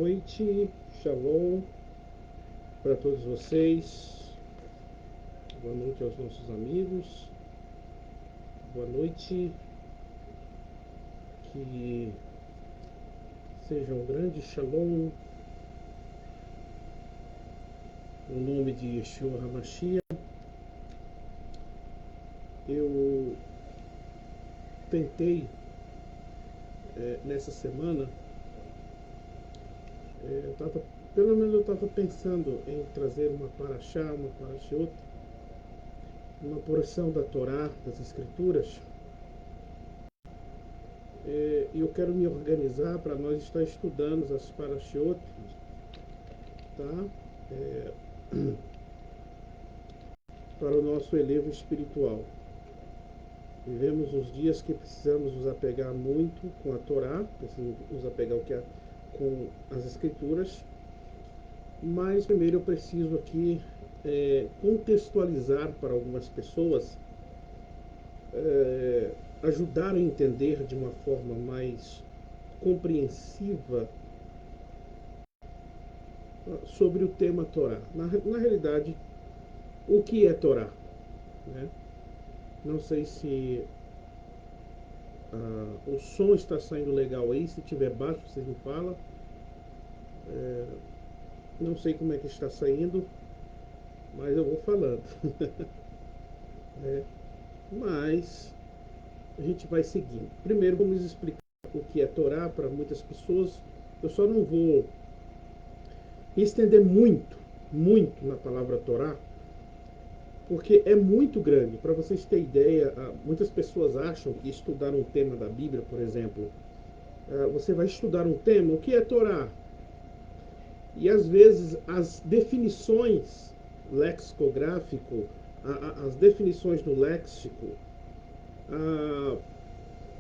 noite, shalom para todos vocês, boa noite aos nossos amigos, boa noite, que seja um grande shalom, no nome de Yeshua HaMashiach. Eu tentei, nessa semana, pelo menos eu estava pensando em trazer uma parashiot, uma porção da Torá, das Escrituras, e eu quero me organizar para nós estar estudando as parashiot, tá? É, para o nosso elevo espiritual. Vivemos os dias que precisamos nos apegar muito com a Torá, precisamos nos apegar com as Escrituras, mas primeiro eu preciso aqui contextualizar para algumas pessoas, ajudar a entender de uma forma mais compreensiva sobre o tema Torá. Na realidade, o que é Torá? Né? Não sei se o som está saindo legal aí. Se tiver baixo, vocês me falam. Não sei como é que está saindo, mas eu vou falando. Né? Mas a gente vai seguindo. Primeiro vamos explicar o que é Torá para muitas pessoas. Eu só não vou estender muito na palavra Torá, porque é muito grande. Para vocês terem ideia, muitas pessoas acham que estudar um tema da Bíblia, por exemplo, você vai estudar um tema, o que é Torá? E às vezes as definições lexicográfico, as definições do léxico,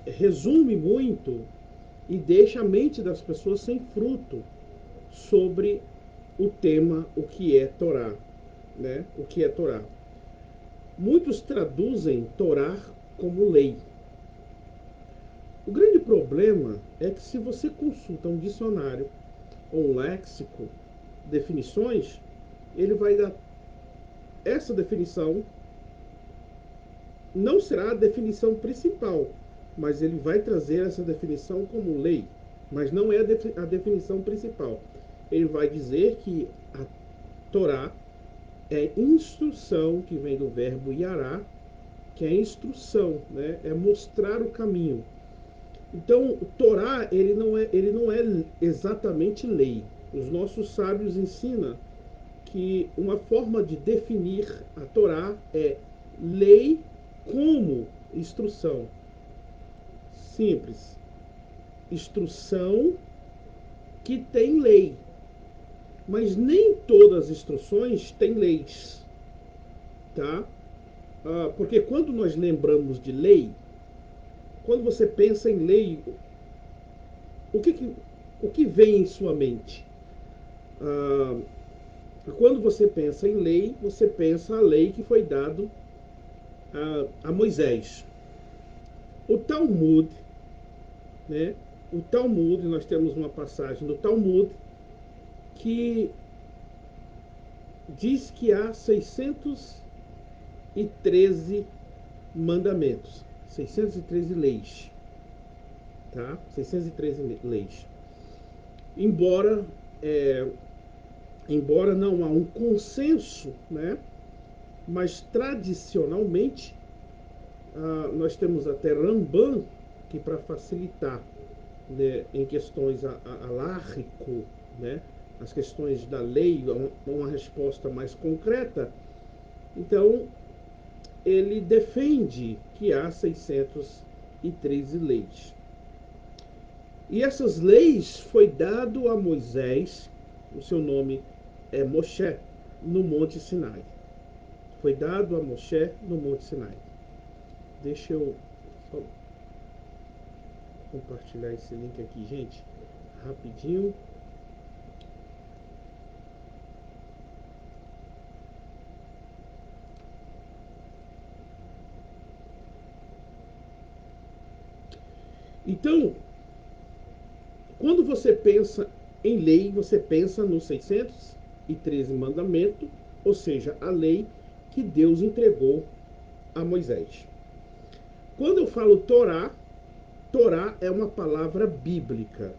resume muito e deixa a mente das pessoas sem fruto sobre o tema, o que é Torá, né? O que é Torá? Muitos traduzem Torá como lei. O grande problema é que se você consulta um dicionário ou um léxico, definições, ele vai dar essa definição, não será a definição principal, mas ele vai trazer essa definição como lei, mas não é a definição principal. Ele vai dizer que a Torá é instrução, que vem do verbo yará, que é instrução, né? É mostrar o caminho. Então, o Torá, ele não é exatamente lei. Os nossos sábios ensinam que uma forma de definir a Torá é lei como instrução. Simples. Instrução que tem lei. Mas nem todas as instruções têm leis. Tá? Porque quando nós lembramos de lei, quando você pensa em lei, o que, o que vem em sua mente? Ah, Quando você pensa em lei, você pensa a lei que foi dado a Moisés. O Talmud, né? O Talmud, nós temos uma passagem do Talmud que diz que há 613 mandamentos, 613 leis, tá? 613 leis. Embora embora não há um consenso, né? Mas tradicionalmente nós temos até Ramban, que para facilitar, né, em questões alárrico, né, as questões da lei, uma resposta mais concreta, então ele defende que há 613 leis. E essas leis foi dado a Moisés, o seu nome é Moshe, no Monte Sinai. Foi dado a Moshe no Monte Sinai. Deixa eu só compartilhar esse link aqui, gente, rapidinho. Então, quando você pensa em lei você pensa nos 613 mandamentos, ou seja, a lei que Deus entregou a Moisés. Quando eu falo Torá, Torá é uma palavra bíblica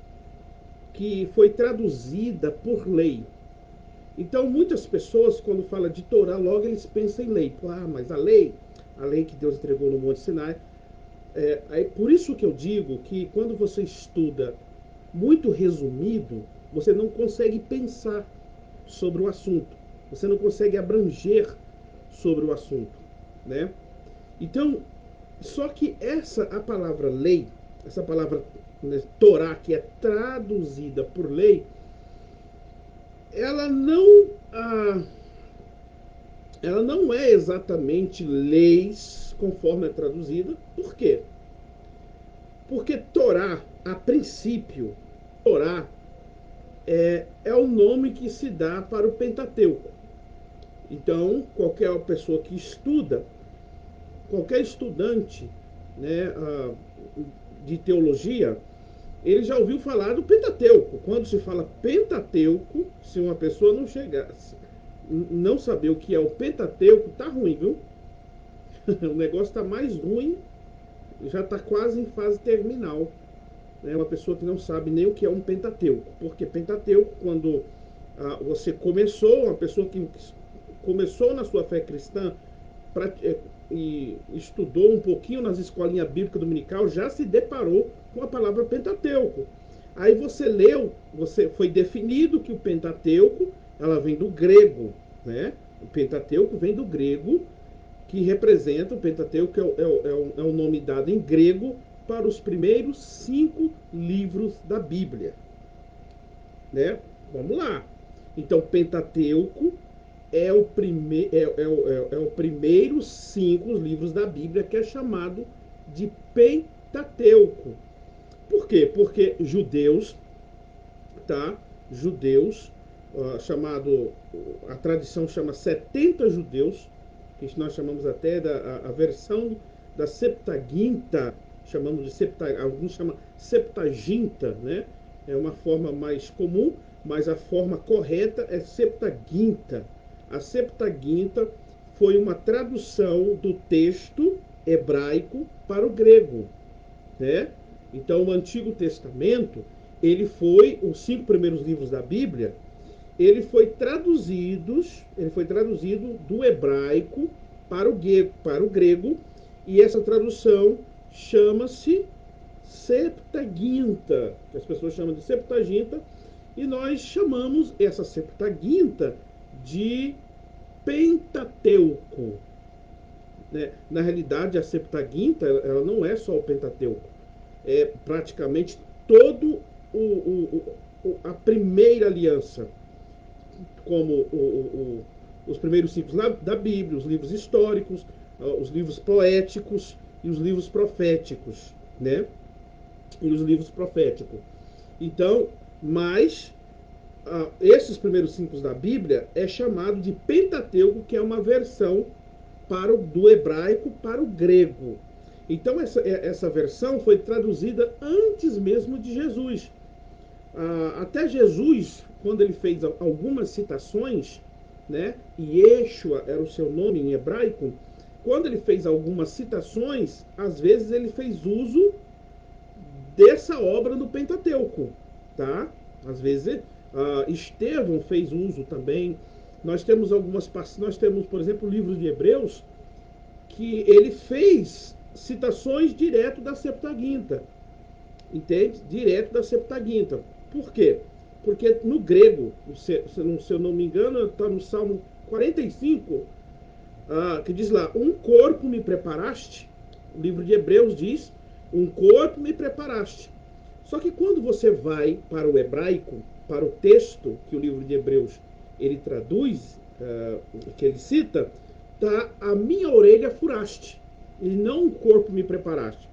que foi traduzida por lei. Então, muitas pessoas, quando falam de Torá, logo eles pensam em lei. Mas a lei que Deus entregou no Monte Sinai. É por isso que eu digo que quando você estuda muito resumido, você não consegue pensar sobre o assunto. Você não consegue abranger sobre o assunto, né? Então, só que a palavra lei, essa palavra, né, Torá, que é traduzida por lei, ela não, ela não é exatamente leis conforme é traduzida. Por quê? Porque Torá, a princípio, Torá é o nome que se dá para o Pentateuco. Então, qualquer pessoa que estuda, qualquer estudante, né, de teologia, ele já ouviu falar do Pentateuco. Quando se fala Pentateuco, se uma pessoa não chegasse, não saber o que é o Pentateuco, tá ruim, viu? O negócio está mais ruim, já está quase em fase terminal. É uma pessoa que não sabe nem o que é um Pentateuco. Porque Pentateuco, quando você começou, uma pessoa que começou na sua fé cristã e estudou um pouquinho nas escolinhas bíblicas dominical, já se deparou com a palavra Pentateuco. Aí você leu, foi definido que o Pentateuco, ela vem do grego, né? O Pentateuco vem do grego, que representa, o Pentateuco é o nome dado em grego para os primeiros 5 livros da Bíblia, né? Vamos lá. Então, Pentateuco é o primeiro 5 livros da Bíblia que é chamado de Pentateuco. Por quê? Porque judeus, tá? Judeus, chamado, a tradição chama 70 judeus, que nós chamamos até a versão da Septaginta, chamamos de alguns chamam Septaginta, né? É uma forma mais comum, mas a forma correta é Septaginta. A Septaginta foi uma tradução do texto hebraico para o grego, né? Então, o Antigo Testamento, os 5 primeiros livros da Bíblia, ele foi traduzido do hebraico para o grego, e essa tradução chama-se Septaginta, que as pessoas chamam de Septaginta, e nós chamamos essa Septaginta de Pentateuco, né? Na realidade, a Septaginta, ela não é só o Pentateuco, é praticamente todo a primeira aliança, como os primeiros ciclos da Bíblia, os livros históricos, os livros poéticos e os livros proféticos, né? E os livros proféticos. Então, mas esses primeiros 5 da Bíblia é chamado de Pentateuco, que é uma versão do hebraico para o grego. Então, essa versão foi traduzida antes mesmo de Jesus. Até Jesus, quando ele fez algumas citações, né? Yeshua era o seu nome em hebraico. Quando ele fez algumas citações, às vezes ele fez uso dessa obra do Pentateuco, tá? Às vezes Estevão fez uso também. Nós temos, por exemplo, o livro de Hebreus, que ele fez citações direto da Septaginta, entende? Direto da Septaginta. Por quê? Porque no grego, se eu não me engano, está no Salmo 45, que diz lá: um corpo me preparaste. O livro de Hebreus diz: um corpo me preparaste. Só que quando você vai para o hebraico, para o texto que o livro de Hebreus ele traduz, que ele cita, tá: a minha orelha furaste, e não um corpo me preparaste.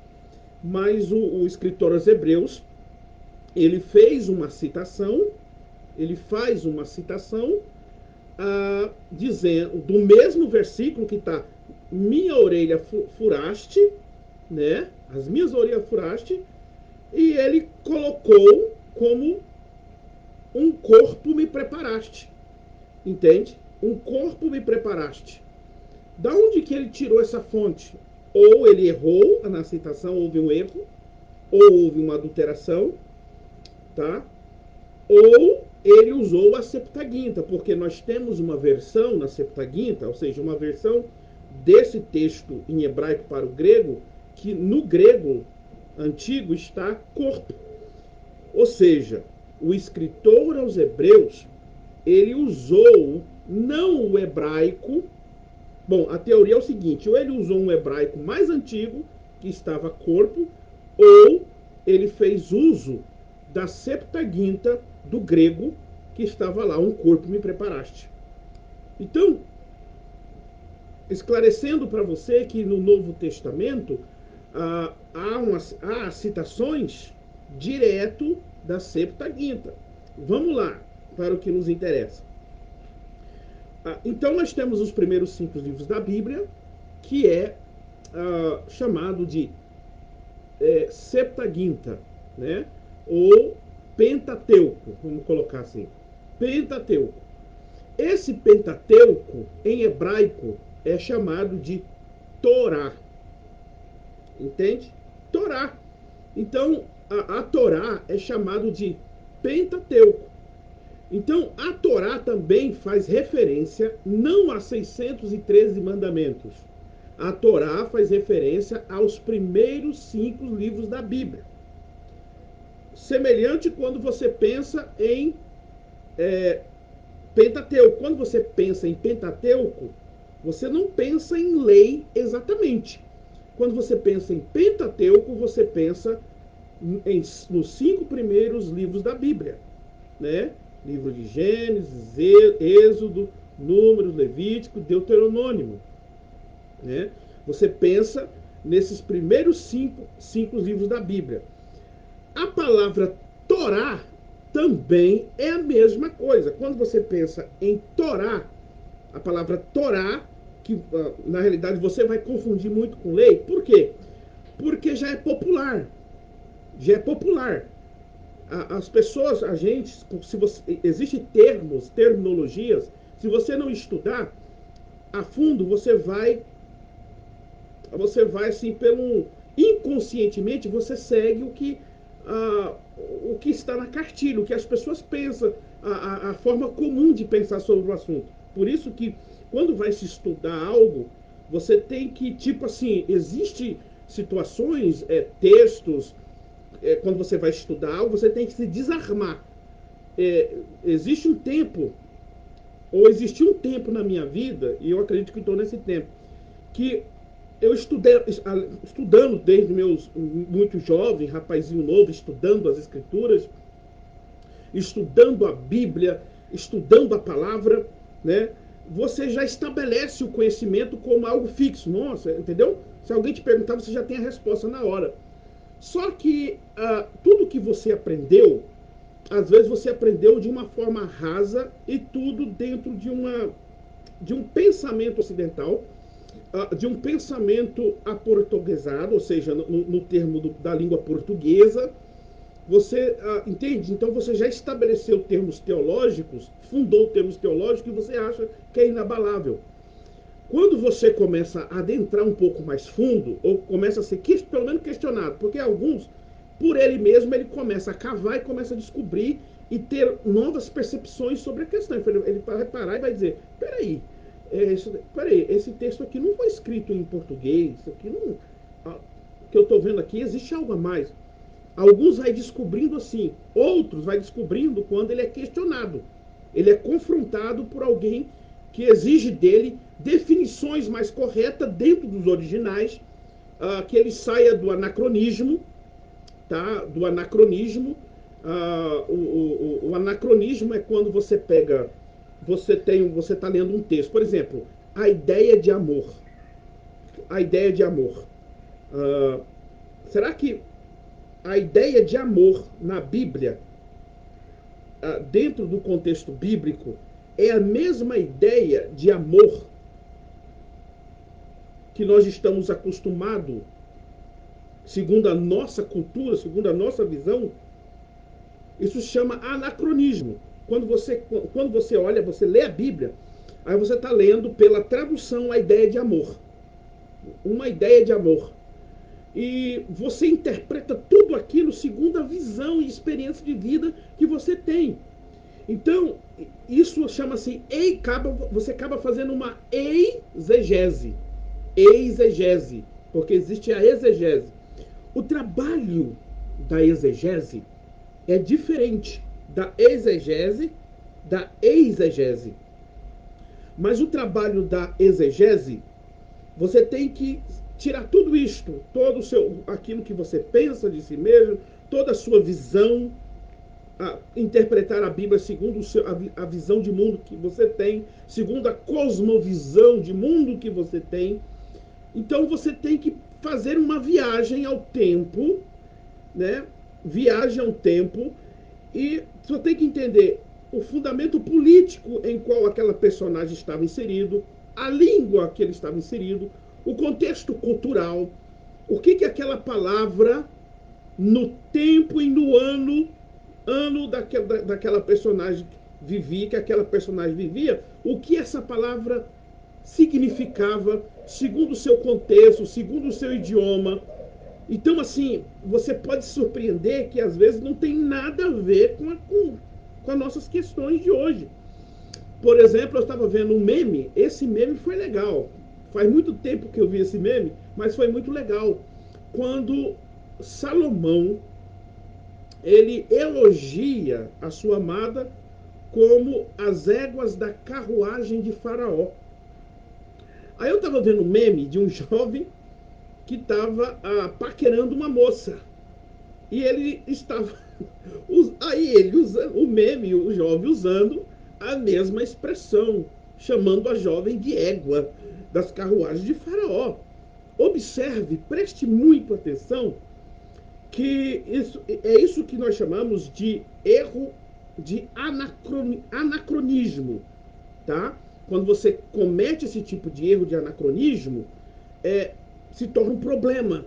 Mas o escritor aos Hebreus, ele fez uma citação, dizendo, do mesmo versículo que está: minha orelha furaste, né? As minhas orelhas furaste, e ele colocou como um corpo me preparaste. Entende? Um corpo me preparaste. Da onde que ele tirou essa fonte? Ou ele errou na citação, houve um erro, ou houve uma adulteração, tá? Ou ele usou a Septuaginta, porque nós temos uma versão na Septuaginta, ou seja, uma versão desse texto em hebraico para o grego, que no grego antigo está corpo. Ou seja, o escritor aos Hebreus, ele usou não o hebraico. Bom, a teoria é o seguinte: ou ele usou um hebraico mais antigo, que estava corpo, ou ele fez uso da Septuaginta do grego, que estava lá, um corpo me preparaste. Então, esclarecendo para você que no Novo Testamento há citações direto da Septuaginta. Vamos lá, para o que nos interessa. Então nós temos os primeiros 5 livros da Bíblia, que é chamado de Septuaginta, né? Ou Pentateuco, vamos colocar assim. Pentateuco. Esse Pentateuco, em hebraico, é chamado de Torá. Entende? Torá. Então, a Torá é chamado de Pentateuco. Então, a Torá também faz referência não a 613 mandamentos. A Torá faz referência aos primeiros 5 livros da Bíblia. Semelhante quando você pensa em Pentateuco. Quando você pensa em Pentateuco, você não pensa em lei exatamente. Quando você pensa em Pentateuco, você pensa nos 5 primeiros livros da Bíblia, né? Livro de Gênesis, Êxodo, Números, Levítico, Deuteronômio, né? Você pensa nesses primeiros 5 livros da Bíblia. A palavra Torá também é a mesma coisa. Quando você pensa em Torá, a palavra Torá, que na realidade você vai confundir muito com lei. Por quê? Porque já é popular. Já é popular. As pessoas, a gente, se você, existem terminologias, se você não estudar a fundo, você vai assim, inconscientemente, você segue o que está na cartilha, o que as pessoas pensam, a forma comum de pensar sobre o assunto. Por isso que, quando vai se estudar algo, você tem que, tipo assim, existe situações, textos, quando você vai estudar algo, você tem que se desarmar. Existe um tempo, ou existiu um tempo na minha vida, e eu acredito que estou nesse tempo, que eu estudando desde meus muito jovem, rapazinho novo, estudando as escrituras, estudando a Bíblia, estudando a palavra, né? Você já estabelece o conhecimento como algo fixo. Nossa, entendeu? Se alguém te perguntar, você já tem a resposta na hora. Só que tudo que você aprendeu, às vezes você aprendeu de uma forma rasa e tudo dentro de um pensamento ocidental, de um pensamento aportuguesado, ou seja, no termo da língua portuguesa. Você entende? Então você já estabeleceu termos teológicos, fundou termos teológicos e você acha que é inabalável. Quando você começa a adentrar um pouco mais fundo, ou começa a ser pelo menos questionado, porque alguns, por ele mesmo, ele começa a cavar e começa a descobrir e ter novas percepções sobre a questão. Ele vai parar e vai dizer, peraí, esse texto aqui não foi escrito em português, isso aqui não, que eu estou vendo aqui, existe algo a mais. Alguns vai descobrindo assim, outros vai descobrindo quando ele é questionado. Ele é confrontado por alguém que exige dele definições mais corretas dentro dos originais, que ele saia do anacronismo, tá? Do anacronismo. O anacronismo é quando você pega, você está lendo um texto, por exemplo, a ideia de amor. A ideia de amor. Será que a ideia de amor na Bíblia, dentro do contexto bíblico, é a mesma ideia de amor que nós estamos acostumados, segundo a nossa cultura, segundo a nossa visão? Isso se chama anacronismo. Quando você olha, você lê a Bíblia, aí você está lendo pela tradução a ideia de amor. Uma ideia de amor. E você interpreta tudo aquilo segundo a visão e experiência de vida que você tem. Então, isso chama-se, você acaba fazendo uma exegese. Exegese, porque existe a exegese. O trabalho da exegese é diferente da exegese, da exegese. Mas o trabalho da exegese, você tem que tirar tudo isto, todo o seu, aquilo que você pensa de si mesmo, toda a sua visão, interpretar a Bíblia segundo a visão de mundo que você tem, segundo a cosmovisão de mundo que você tem. Então você tem que fazer uma viagem ao tempo, né? Viagem ao tempo, e você tem que entender o fundamento político em qual aquela personagem estava inserido, a língua que ele estava inserido, o contexto cultural, o que aquela palavra no tempo e no ano daquela personagem vivia, que aquela personagem vivia, o que essa palavra significava segundo o seu contexto, segundo o seu idioma. Então, assim, você pode se surpreender que às vezes não tem nada a ver com as nossas questões de hoje. Por exemplo, eu estava vendo um meme, esse meme foi legal. Faz muito tempo que eu vi esse meme, mas foi muito legal. Quando Salomão, ele elogia a sua amada como as éguas da carruagem de Faraó. Aí eu estava vendo um meme de um jovem que estava paquerando uma moça. E ele estava. Aí ele usando o meme, o jovem usando a mesma expressão, chamando a jovem de égua das carruagens de Faraó. Observe, preste muito atenção, que é isso que nós chamamos de erro de anacronismo, tá? Quando você comete esse tipo de erro de anacronismo, se torna um problema.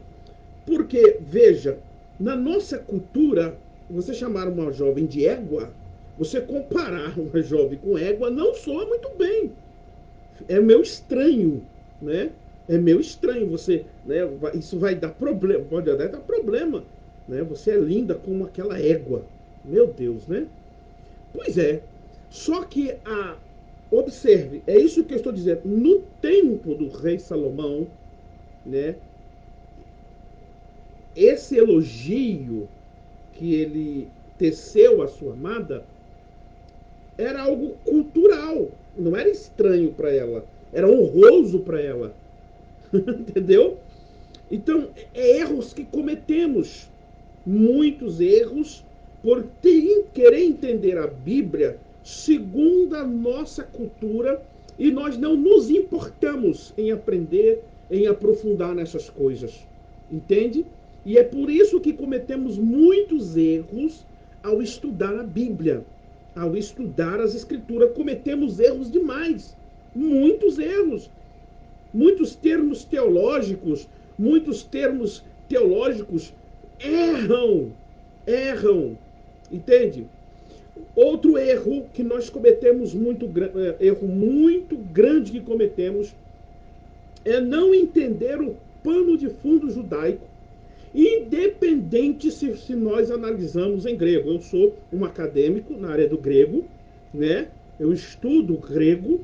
Porque, veja, na nossa cultura, você chamar uma jovem de égua, você comparar uma jovem com égua, não soa muito bem. É meio estranho, né? É meio estranho você, né? Isso vai dar problema, pode até dar problema, né? Você é linda como aquela égua. Meu Deus, né? Pois é. Só que observe, é isso que eu estou dizendo. No tempo do rei Salomão, né? Esse elogio que ele teceu à sua amada era algo cultural, não era estranho para ela, era honroso para ela. Entendeu? Então, erros que cometemos, muitos erros, por querer entender a Bíblia segundo a nossa cultura, e nós não nos importamos em aprender, em aprofundar nessas coisas. Entende? E é por isso que cometemos muitos erros ao estudar a Bíblia, ao estudar as Escrituras. Cometemos erros demais, muitos erros. Muitos termos teológicos erram, entende? Outro erro que nós cometemos, erro muito grande que cometemos, é não entender o pano de fundo judaico, independente se nós analisamos em grego. Eu sou um acadêmico na área do grego, né? Eu estudo grego,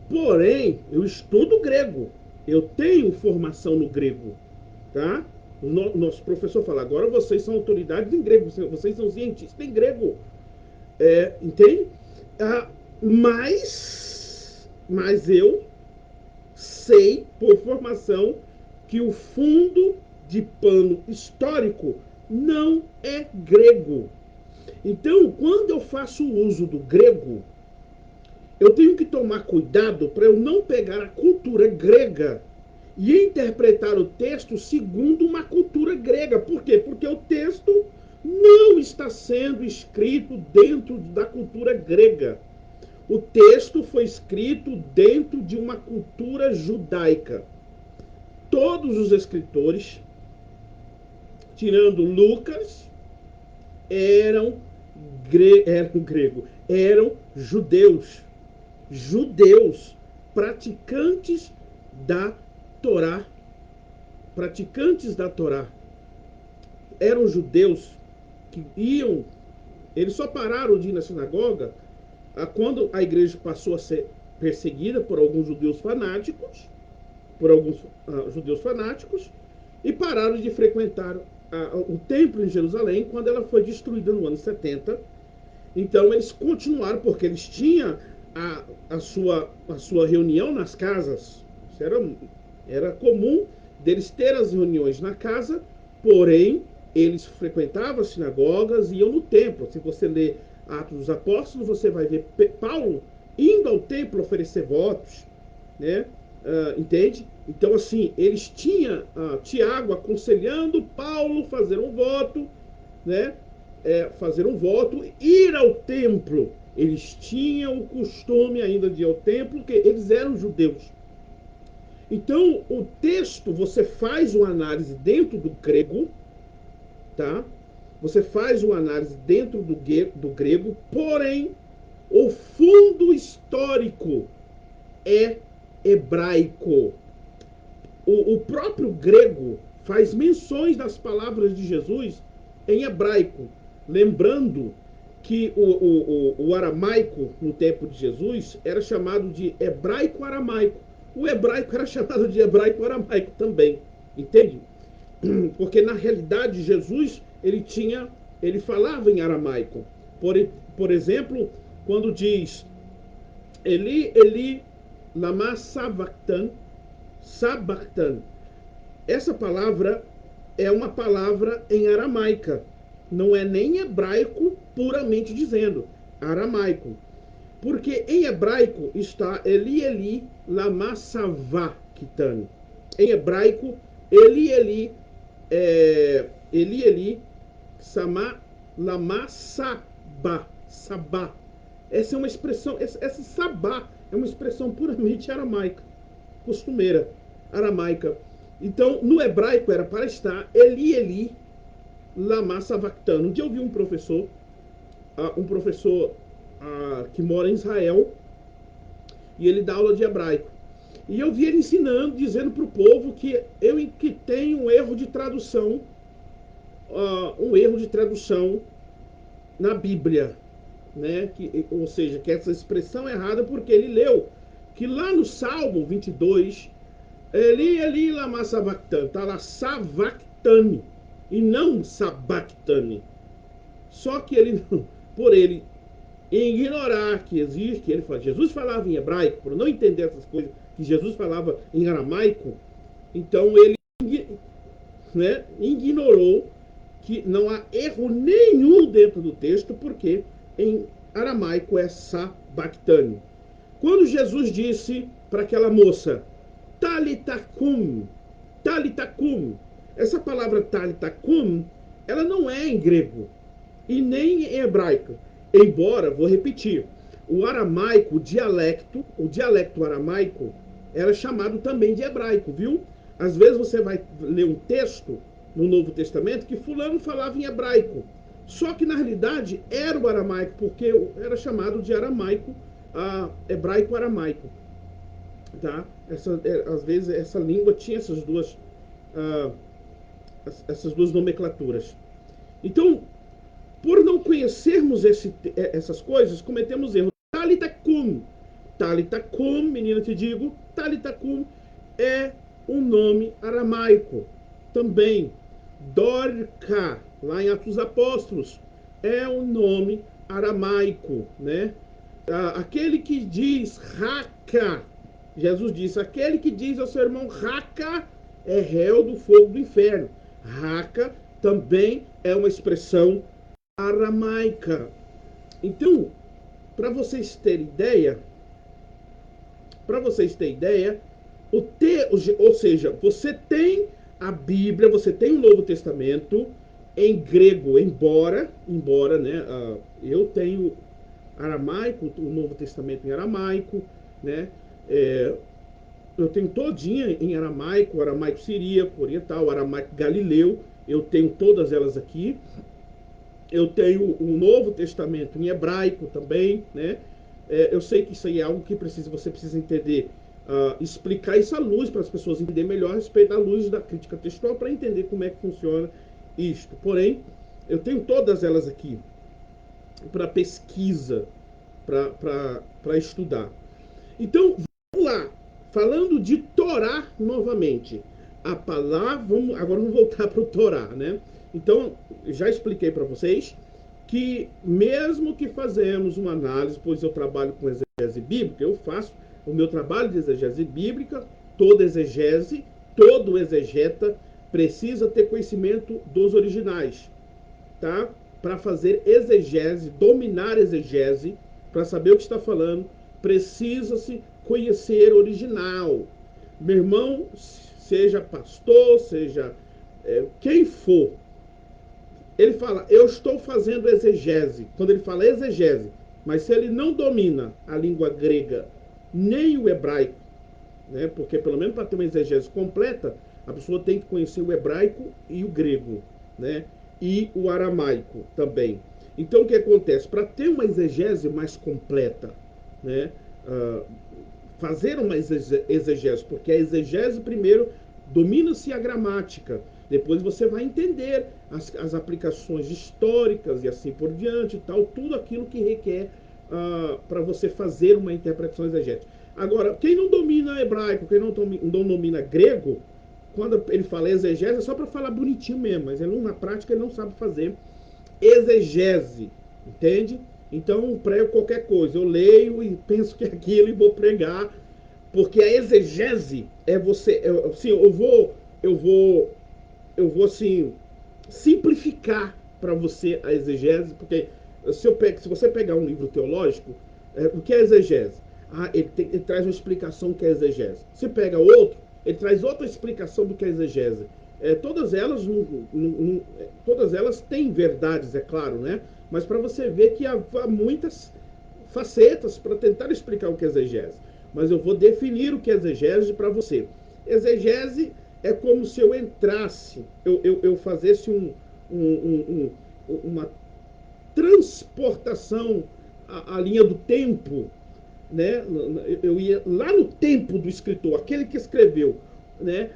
porém, eu estudo grego. Eu tenho formação no grego, tá? Nosso professor fala, agora vocês são autoridades em grego, vocês são cientistas em grego. Entende? Mas eu sei, por formação, que o fundo de pano histórico não é grego. Então, quando eu faço uso do grego, eu tenho que tomar cuidado para eu não pegar a cultura grega e interpretar o texto segundo uma cultura grega. Por quê? Porque o texto não está sendo escrito dentro da cultura grega. O texto foi escrito dentro de uma cultura judaica. Todos os escritores, tirando Lucas, eram, eram judeus praticantes da Torá, praticantes da Torá. Eram judeus que iam, eles só pararam de ir na sinagoga quando a igreja passou a ser perseguida por alguns judeus fanáticos, e pararam de frequentar o templo em Jerusalém quando ela foi destruída no ano 70. Então eles continuaram, porque eles tinham a sua reunião nas casas. Isso era comum deles ter as reuniões na casa, porém eles frequentavam as sinagogas e iam no templo. Se você ler Atos dos Apóstolos, você vai ver Paulo indo ao templo oferecer votos, né? Entende? Então, assim, eles tinham Tiago aconselhando Paulo fazer um voto, né? Fazer um voto, ir ao templo. Eles tinham o costume ainda de ir ao templo, porque eles eram judeus. Então, o texto, você faz uma análise dentro do grego, tá? Você faz uma análise dentro do grego, porém, o fundo histórico é hebraico. O próprio grego faz menções das palavras de Jesus em hebraico, lembrando que o aramaico no tempo de Jesus era chamado de hebraico-aramaico. O hebraico era chamado de hebraico-aramaico também, entende? Porque na realidade Jesus ele falava em aramaico. Por exemplo, quando diz Eli, Eli, lama sabachthani, essa palavra é uma palavra em aramaica, não é nem hebraico puramente dizendo, aramaico. Porque em hebraico está Eli, Eli, lama sabachthani. Em hebraico, Eli, Eli, Eli, Eli, lama sabá. Essa é uma expressão, essa sabá é uma expressão puramente aramaica, costumeira, aramaica. Então, no hebraico era para estar Eli, Eli, lama sabachthani. Um dia eu vi um professor que mora em Israel, e ele dá aula de hebraico. E eu vi ele ensinando, dizendo para o povo que tem um erro de tradução, na Bíblia, né? Ou seja, que essa expressão é errada porque ele leu que lá no Salmo 22, Eli, Eli, lama sabachthani, está lá sabachthani e não sabachthani. Só que ele, por ele ignorar que existe, que Jesus falava em hebraico, por não entender essas coisas, que Jesus falava em aramaico, então ele, né, ignorou que não há erro nenhum dentro do texto, porque em aramaico é sabachthani. Quando Jesus disse para aquela moça, talitakum, talitakum, essa palavra talitakum, ela não é em grego e nem em hebraico. Embora, vou repetir, o aramaico, o dialecto aramaico, era chamado também de hebraico, viu? Às vezes você vai ler um texto no Novo Testamento que fulano falava em hebraico. Só que na realidade era o aramaico, porque era chamado de aramaico, hebraico-aramaico. Tá? Às vezes essa língua tinha essas duas nomenclaturas. Então, por não conhecermos essas coisas, cometemos erro. Talitakum. Talitakum, menina, te digo, Talitakum é um nome aramaico. Também, Dorca, lá em Atos dos Apóstolos, é um nome aramaico, né? Aquele que diz Raca, Jesus disse, aquele que diz ao seu irmão Raca é réu do fogo do inferno. Raca também é uma expressão aramaica. Então, para vocês terem ideia, ou seja, você tem a Bíblia, você tem o Novo Testamento em grego, embora, né, eu tenho aramaico, o Novo Testamento em aramaico, né, eu tenho todinha em aramaico, aramaico siríaco, oriental, aramaico galileu, eu tenho todas elas aqui. Eu tenho o Novo Testamento em hebraico também, né? Eu sei que isso aí é algo que você precisa entender, explicar isso à luz para as pessoas entenderem melhor a respeito da luz da crítica textual para entender como é que funciona isto. Porém, eu tenho todas elas aqui para pesquisa, para estudar. Então, vamos lá. Falando de Torá novamente. A palavra, agora vamos voltar para o Torá, né? Então, já expliquei para vocês que mesmo que fazemos uma análise, pois eu trabalho com exegese bíblica, eu faço o meu trabalho de exegese bíblica, toda exegese, todo exegeta precisa ter conhecimento dos originais, tá? Para fazer exegese, dominar exegese, para saber o que está falando, precisa-se conhecer original. Meu irmão, seja pastor, seja quem for, ele fala, eu estou fazendo exegese. Quando ele fala exegese, mas se ele não domina a língua grega nem o hebraico, né, porque pelo menos para ter uma exegese completa, a pessoa tem que conhecer o hebraico e o grego, né, e o aramaico também. Então o que acontece? Para ter uma exegese mais completa, né, fazer uma exegese, porque a exegese primeiro domina-se a gramática, depois você vai entender as aplicações históricas e assim por diante, tal, tudo aquilo que requer para você fazer uma interpretação exegética. Agora, quem não domina hebraico, quem não domina grego, quando ele fala exegese, é só para falar bonitinho mesmo, mas ele, na prática ele não sabe fazer exegese, entende? Então eu prego qualquer coisa, eu leio e penso que é aquilo e vou pregar, porque a exegese é você, assim, eu vou assim simplificar para você a exegese, porque se você pegar um livro teológico, o que é exegese? Ele traz uma explicação do que é exegese. Se pega outro, ele traz outra explicação do que é exegese. Todas elas todas elas têm verdades, é claro, né? Mas para você ver que há muitas facetas para tentar explicar o que é exegese. Mas eu vou definir o que é exegese para você. Exegese é como se eu entrasse, eu fazesse uma transportação à linha do tempo, né? Eu ia lá no tempo do escritor, aquele que escreveu, né?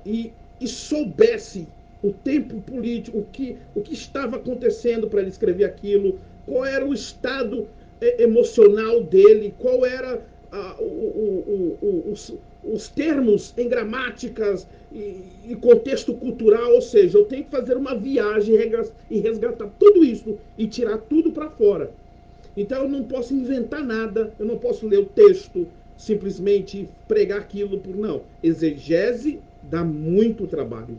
E soubesse o tempo político, o que estava acontecendo para ele escrever aquilo, qual era o estado emocional dele, qual era os termos em gramáticas e contexto cultural, ou seja, eu tenho que fazer uma viagem e resgatar tudo isso e tirar tudo para fora. Então eu não posso inventar nada, eu não posso ler o texto, simplesmente pregar aquilo por não. Exegese dá muito trabalho.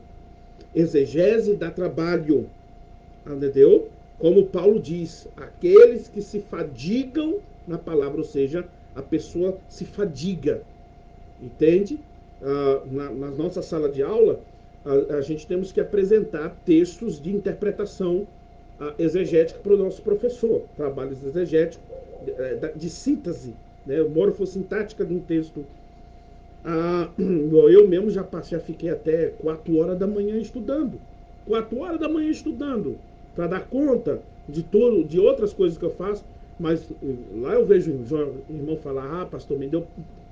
Exegese dá trabalho. Entendeu? Como Paulo diz, aqueles que se fadigam na palavra, ou seja, a pessoa se fadiga. Entende? Na nossa sala de aula, a gente temos que apresentar textos de interpretação exegética para o nosso professor, trabalhos exegéticos de síntese, né, morfossintática de um texto. Eu mesmo já fiquei até 4 horas da manhã estudando. 4 horas da manhã estudando, para dar conta de tudo, de outras coisas que eu faço. Mas lá eu vejo o irmão falar, pastor,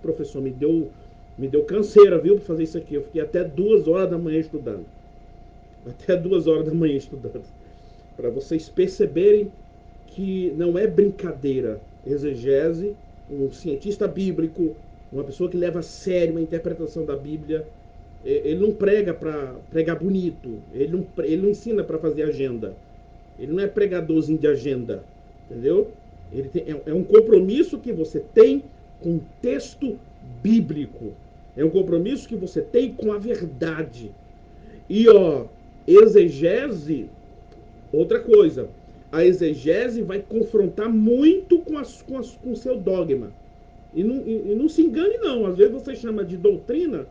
professor, me deu canseira, viu, para fazer isso aqui. Eu fiquei até 2 horas da manhã estudando. Até 2 horas da manhã estudando. Para vocês perceberem que não é brincadeira. Exegese, um cientista bíblico, uma pessoa que leva a sério a interpretação da Bíblia, ele não prega para pregar bonito, ele não ensina para fazer agenda, ele não é pregadorzinho de agenda, entendeu? É um compromisso que você tem com o texto bíblico, é um compromisso que você tem com a verdade. E exegese, outra coisa, a exegese vai confrontar muito com o seu dogma. E não se engane, não. Às vezes você chama de doutrina,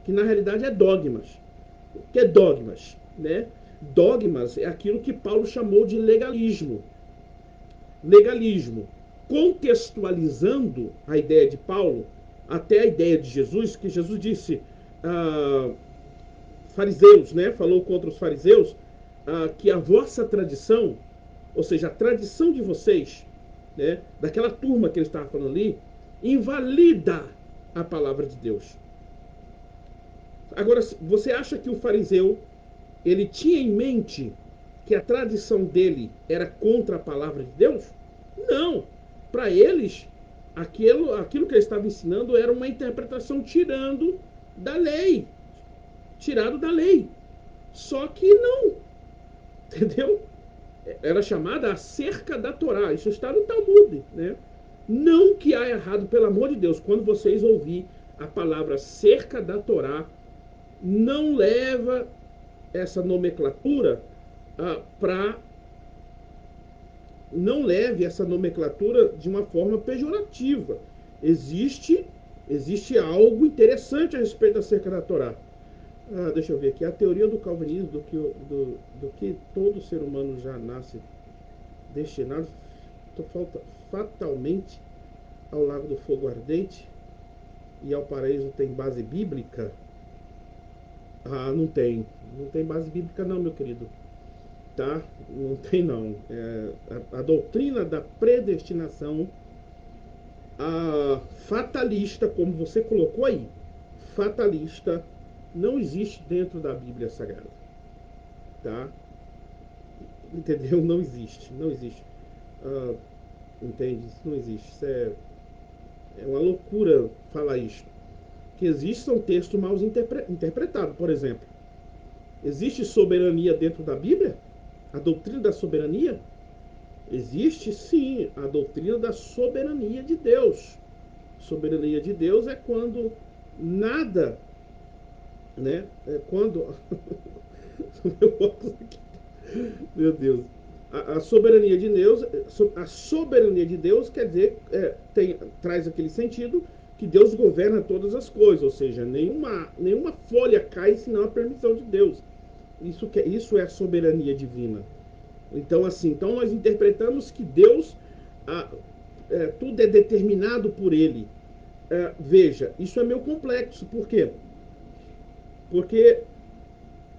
que na realidade é dogmas. O que é dogmas? Né? Dogmas é aquilo que Paulo chamou de legalismo. Legalismo. Contextualizando a ideia de Paulo, até a ideia de Jesus, que Jesus disse, fariseus, né? Falou contra os fariseus, que a vossa tradição ou seja, a tradição de vocês, né, daquela turma que ele estava falando ali, invalida a palavra de Deus. Agora, você acha que o fariseu, ele tinha em mente que a tradição dele era contra a palavra de Deus? Não. Para eles, aquilo que ele estava ensinando era uma interpretação tirado da lei. Só que não, entendeu? Era chamada a cerca da Torá. Isso está no Talmud, né? Não que há errado, pelo amor de Deus, quando vocês ouvir a palavra cerca da Torá, não leva essa nomenclatura para não leve essa nomenclatura de uma forma pejorativa. Existe algo interessante a respeito da cerca da Torá. Deixa eu ver aqui. A teoria do calvinismo do que todo ser humano já nasce destinado fatalmente ao lago do fogo ardente e ao paraíso tem base bíblica? Não tem. Não tem base bíblica não, meu querido. Tá? Não tem não. A doutrina da predestinação, a fatalista, como você colocou aí, fatalista, não existe dentro da Bíblia Sagrada. Tá? Entendeu? Não existe. Não existe. Entende? Isso não existe. Isso é uma loucura falar isso. Que existe um texto mal interpretado, por exemplo. Existe soberania dentro da Bíblia? A doutrina da soberania? Existe sim a doutrina da soberania de Deus. Soberania de Deus é quando nada, né? É quando meu óculos aqui. Meu Deus. A soberania de Deus, a soberania de Deus quer dizer, traz aquele sentido que Deus governa todas as coisas, ou seja, nenhuma folha cai senão a permissão de Deus. Isso é a soberania divina. Então, assim, nós interpretamos que Deus, tudo é determinado por Ele. Veja, isso é meio complexo. Por quê? Porque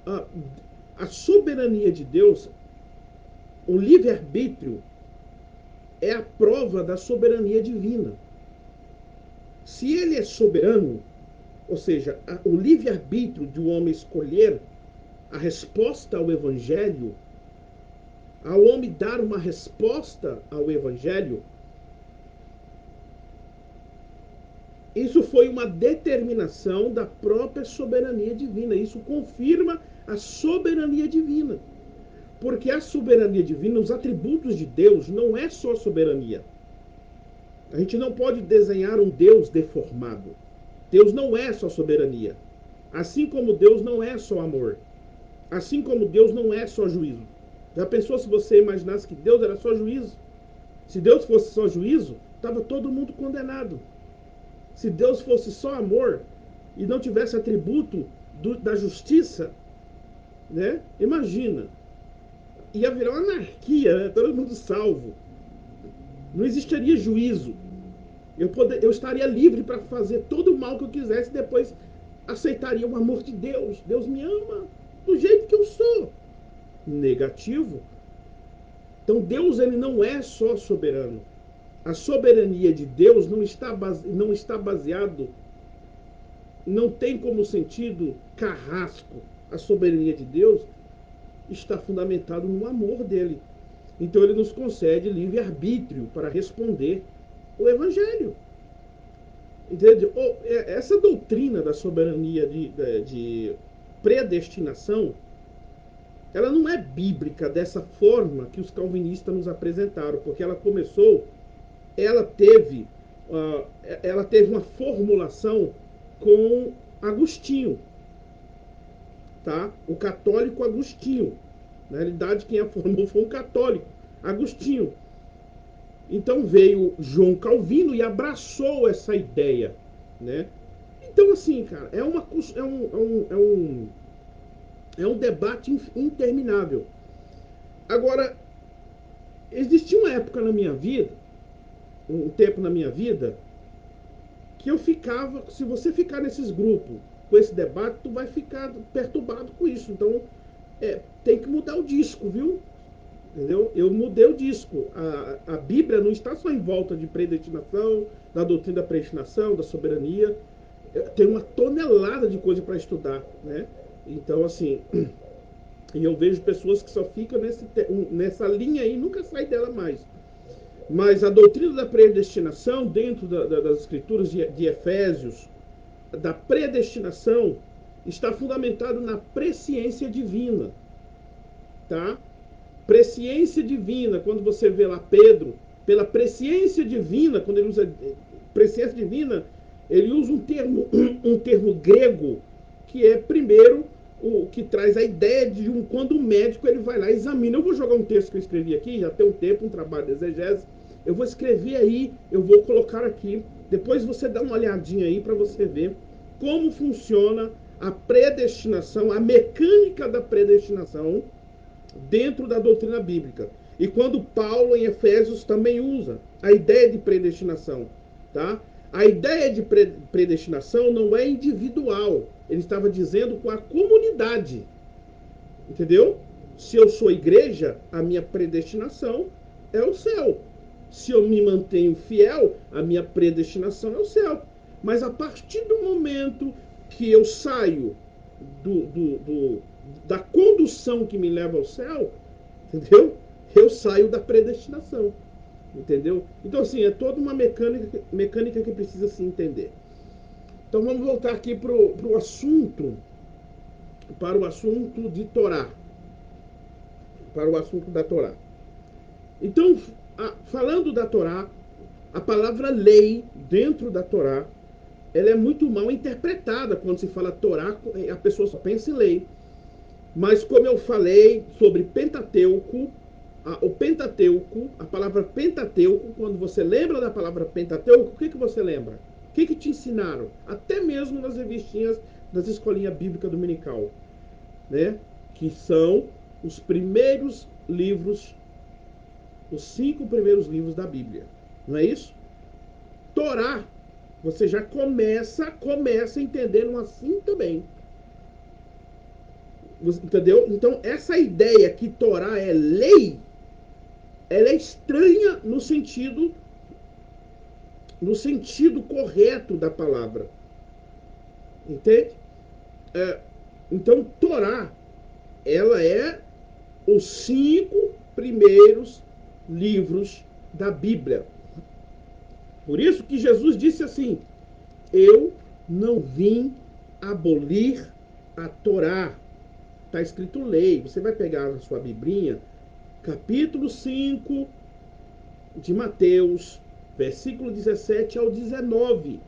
a soberania de Deus, o livre-arbítrio, é a prova da soberania divina. Se Ele é soberano, ou seja, o livre-arbítrio de um homem escolher a resposta ao Evangelho, ao homem dar uma resposta ao Evangelho, isso foi uma determinação da própria soberania divina. Isso confirma a soberania divina. Porque a soberania divina, os atributos de Deus, não é só soberania. A gente não pode desenhar um Deus deformado. Deus não é só soberania. Assim como Deus não é só amor. Assim como Deus não é só juízo. Já pensou se você imaginasse que Deus era só juízo? Se Deus fosse só juízo, estava todo mundo condenado. Se Deus fosse só amor e não tivesse atributo da justiça, né? Imagina. Ia virar uma anarquia, né? Todo mundo salvo. Não existiria juízo. Eu estaria livre para fazer todo o mal que eu quisesse e depois aceitaria o amor de Deus. Deus me ama do jeito que eu sou. Negativo. Então Deus, ele não é só soberano. A soberania de Deus não está baseado, não tem como sentido carrasco. A soberania de Deus está fundamentado no amor dele. Então ele nos concede livre-arbítrio para responder o Evangelho. Entende? Essa doutrina da soberania de predestinação, ela não é bíblica dessa forma que os calvinistas nos apresentaram, porque ela teve uma formulação com Agostinho, tá? O católico Agostinho. Na realidade, quem a formou foi um católico, Agostinho. Então veio João Calvino e abraçou essa ideia, né? Então, assim, cara, é um debate interminável. Agora, existia uma época na minha vida, um tempo na minha vida, que eu ficava, se você ficar nesses grupos com esse debate, tu vai ficar perturbado com isso. Então, tem que mudar o disco, viu? Entendeu? Eu mudei o disco. A Bíblia não está só em volta de predestinação, da doutrina da predestinação, da soberania. Tem uma tonelada de coisa para estudar, né? Então, assim, e eu vejo pessoas que só ficam nessa linha aí e nunca saem dela mais. Mas a doutrina da predestinação, dentro das escrituras de Efésios, da predestinação, está fundamentado na presciência divina, tá? Presciência divina, quando você vê lá Pedro, pela presciência divina, quando ele usa presciência divina, ele usa um termo grego, que é primeiro o que traz a ideia de quando o médico ele vai lá e examina. Eu vou jogar um texto que eu escrevi aqui, já tem um tempo, um trabalho de exegese, eu vou escrever aí, eu vou colocar aqui, depois você dá uma olhadinha aí para você ver como funciona a predestinação, a mecânica da predestinação dentro da doutrina bíblica. E quando Paulo em Efésios também usa a ideia de predestinação, tá? A ideia de predestinação não é individual. Ele estava dizendo com a comunidade. Entendeu? Se eu sou igreja, a minha predestinação é o céu. Se eu me mantenho fiel, a minha predestinação é o céu. Mas a partir do momento que eu saio da condução que me leva ao céu, entendeu? Eu saio da predestinação, entendeu? Então, assim, é toda uma mecânica que precisa se entender. Então, vamos voltar aqui para o assunto de Torá, para o assunto da Torá. Então, falando da Torá, a palavra lei dentro da Torá, ela é muito mal interpretada. Quando se fala Torá, a pessoa só pensa em lei. Mas como eu falei sobre Pentateuco, o Pentateuco, a palavra Pentateuco, quando você lembra da palavra Pentateuco, o que você lembra? O que te ensinaram? Até mesmo nas revistinhas das escolinhas bíblicas dominical, né? Que são os primeiros livros, os 5 primeiros livros da Bíblia. Não é isso? Torá, você já começa entendendo assim também. Entendeu? Então, essa ideia que Torá é lei, ela é estranha no sentido correto da palavra. Entende? Então, Torá, ela é os 5 primeiros livros da Bíblia. Por isso que Jesus disse assim: eu não vim abolir a Torá. Está escrito lei. Você vai pegar na sua biblinha, capítulo 5 de Mateus, versículo 17 ao 19.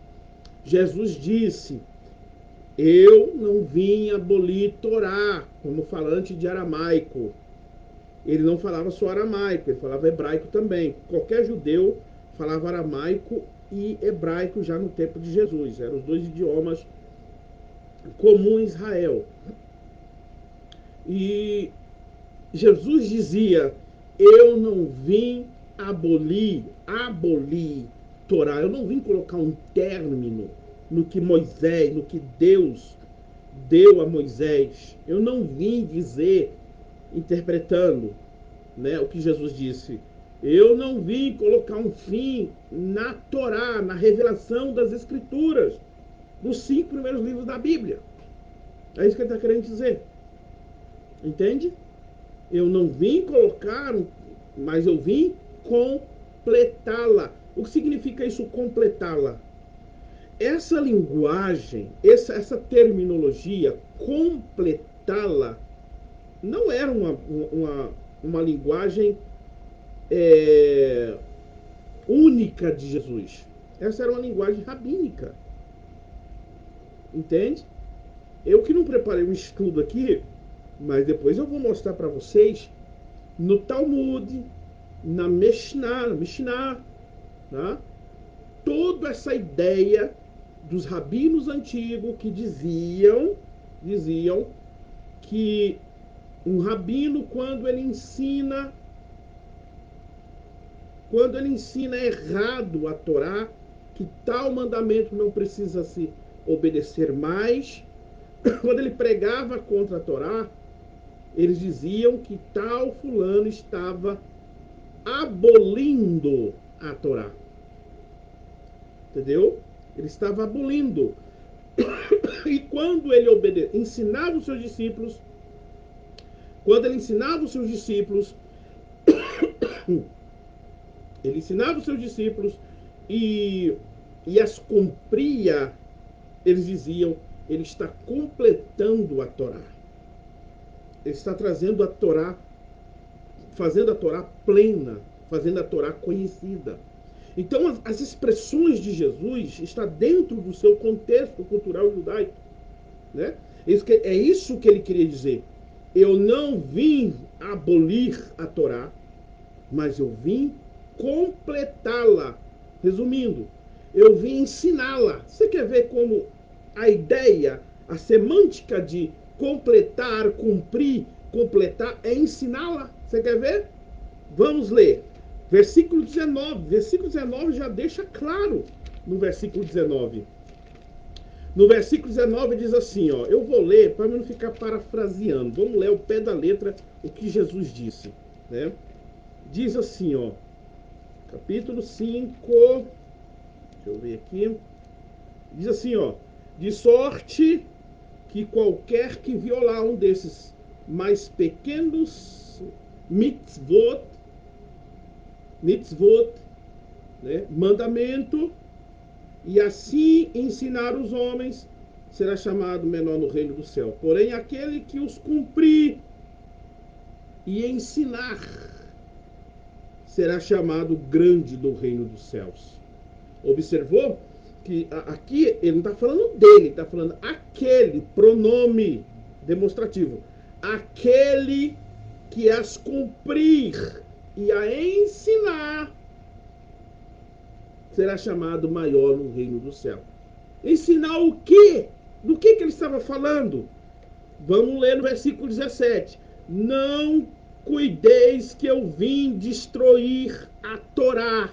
Jesus disse: eu não vim abolir Torá, como falante de aramaico. Ele não falava só aramaico, ele falava hebraico também. Qualquer judeu falava aramaico e hebraico já no tempo de Jesus. Eram os 2 idiomas comuns em Israel. E Jesus dizia: eu não vim abolir Torá. Eu não vim colocar um término no que Moisés, no que Deus deu a Moisés. Eu não vim dizer, interpretando, né, o que Jesus disse. Eu não vim colocar um fim na Torá, na revelação das Escrituras, dos 5 primeiros livros da Bíblia. É isso que ele está querendo dizer. Entende? Eu não vim colocar, mas eu vim completá-la. O que significa isso, completá-la? Essa linguagem, essa terminologia, completá-la, não era uma linguagem única de Jesus. Essa era uma linguagem rabínica. Entende? Eu que não preparei um estudo aqui, mas depois eu vou mostrar para vocês no Talmud, na Mishnah, tá? Toda essa ideia dos rabinos antigos que diziam que um rabino, quando ele ensina errado a Torá, que tal mandamento não precisa se obedecer mais, quando ele pregava contra a Torá, eles diziam que tal fulano estava abolindo a Torá. Entendeu? Ele estava abolindo. E quando ele ensinava os seus discípulos, quando ele ensinava os seus discípulos, ele ensinava os seus discípulos e, e as cumpria, eles diziam, ele está completando a Torá. Ele está trazendo a Torá, fazendo a Torá plena, fazendo a Torá conhecida. Então, as expressões de Jesus estão dentro do seu contexto cultural judaico. Né? É isso que ele queria dizer. Eu não vim abolir a Torá, mas eu vim completá-la. Resumindo, eu vim ensiná-la. Você quer ver como a ideia, a semântica de completar, cumprir, completar, é ensiná-la? Você quer ver? Vamos ler. Versículo 19. Versículo 19 já deixa claro no versículo 19. No versículo 19 diz assim, ó, eu vou ler para não ficar parafraseando. Vamos ler ao pé da letra o que Jesus disse, né? Diz assim, ó, capítulo 5, deixa eu ver aqui. Diz assim, ó, de sorte que qualquer que violar um desses mais pequenos mitzvot, né, mandamento, e assim ensinar os homens, será chamado menor no reino do céu. Porém, aquele que os cumprir e ensinar, será chamado grande do reino dos céus. Observou que aqui ele não está falando dele, está falando aquele, pronome demonstrativo. Aquele que as cumprir e a ensinar, será chamado maior no reino do céu. Ensinar o quê? Do que ele estava falando? Vamos ler no versículo 17. Não cuideis que eu vim destruir a Torá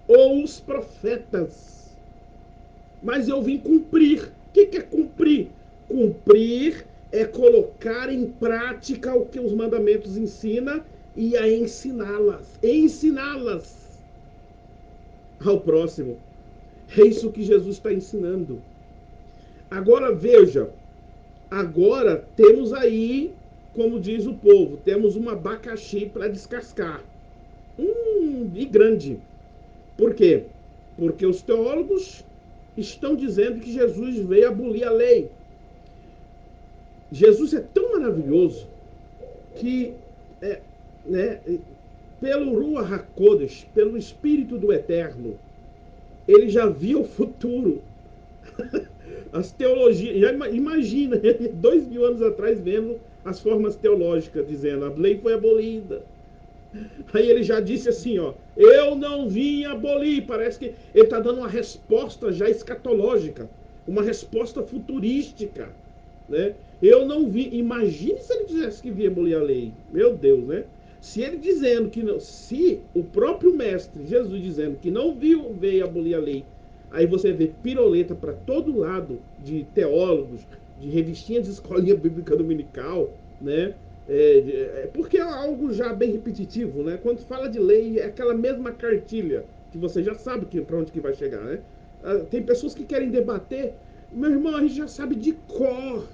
ou os profetas, mas eu vim cumprir. O que é cumprir? Cumprir é colocar em prática o que os mandamentos ensinam e a ensiná-las. Ensiná-las ao próximo. É isso que Jesus está ensinando. Agora veja, agora temos aí, como diz o povo, temos um abacaxi para descascar. E grande. Por quê? Porque os teólogos estão dizendo que Jesus veio abolir a lei. Jesus é tão maravilhoso que, né, pelo Ruach HaKodesh, pelo Espírito do Eterno, ele já viu o futuro. As teologias, já imagina, 2000 anos atrás, vendo as formas teológicas, dizendo a lei foi abolida. Aí ele já disse assim, ó, eu não vim abolir. Parece que ele está dando uma resposta já escatológica, uma resposta futurística, né? Eu não vim. Imagine se ele dissesse que vinha abolir a lei. Meu Deus, né? Se ele dizendo que não, se o próprio mestre Jesus dizendo que não veio abolir a lei, aí você vê piroleta para todo lado de teólogos, de revistinhas de escolinha bíblica dominical, né? Porque é algo já bem repetitivo, né? Quando fala de lei, é aquela mesma cartilha que você já sabe para onde que vai chegar, né? Tem pessoas que querem debater, meu irmão, a gente já sabe de cor,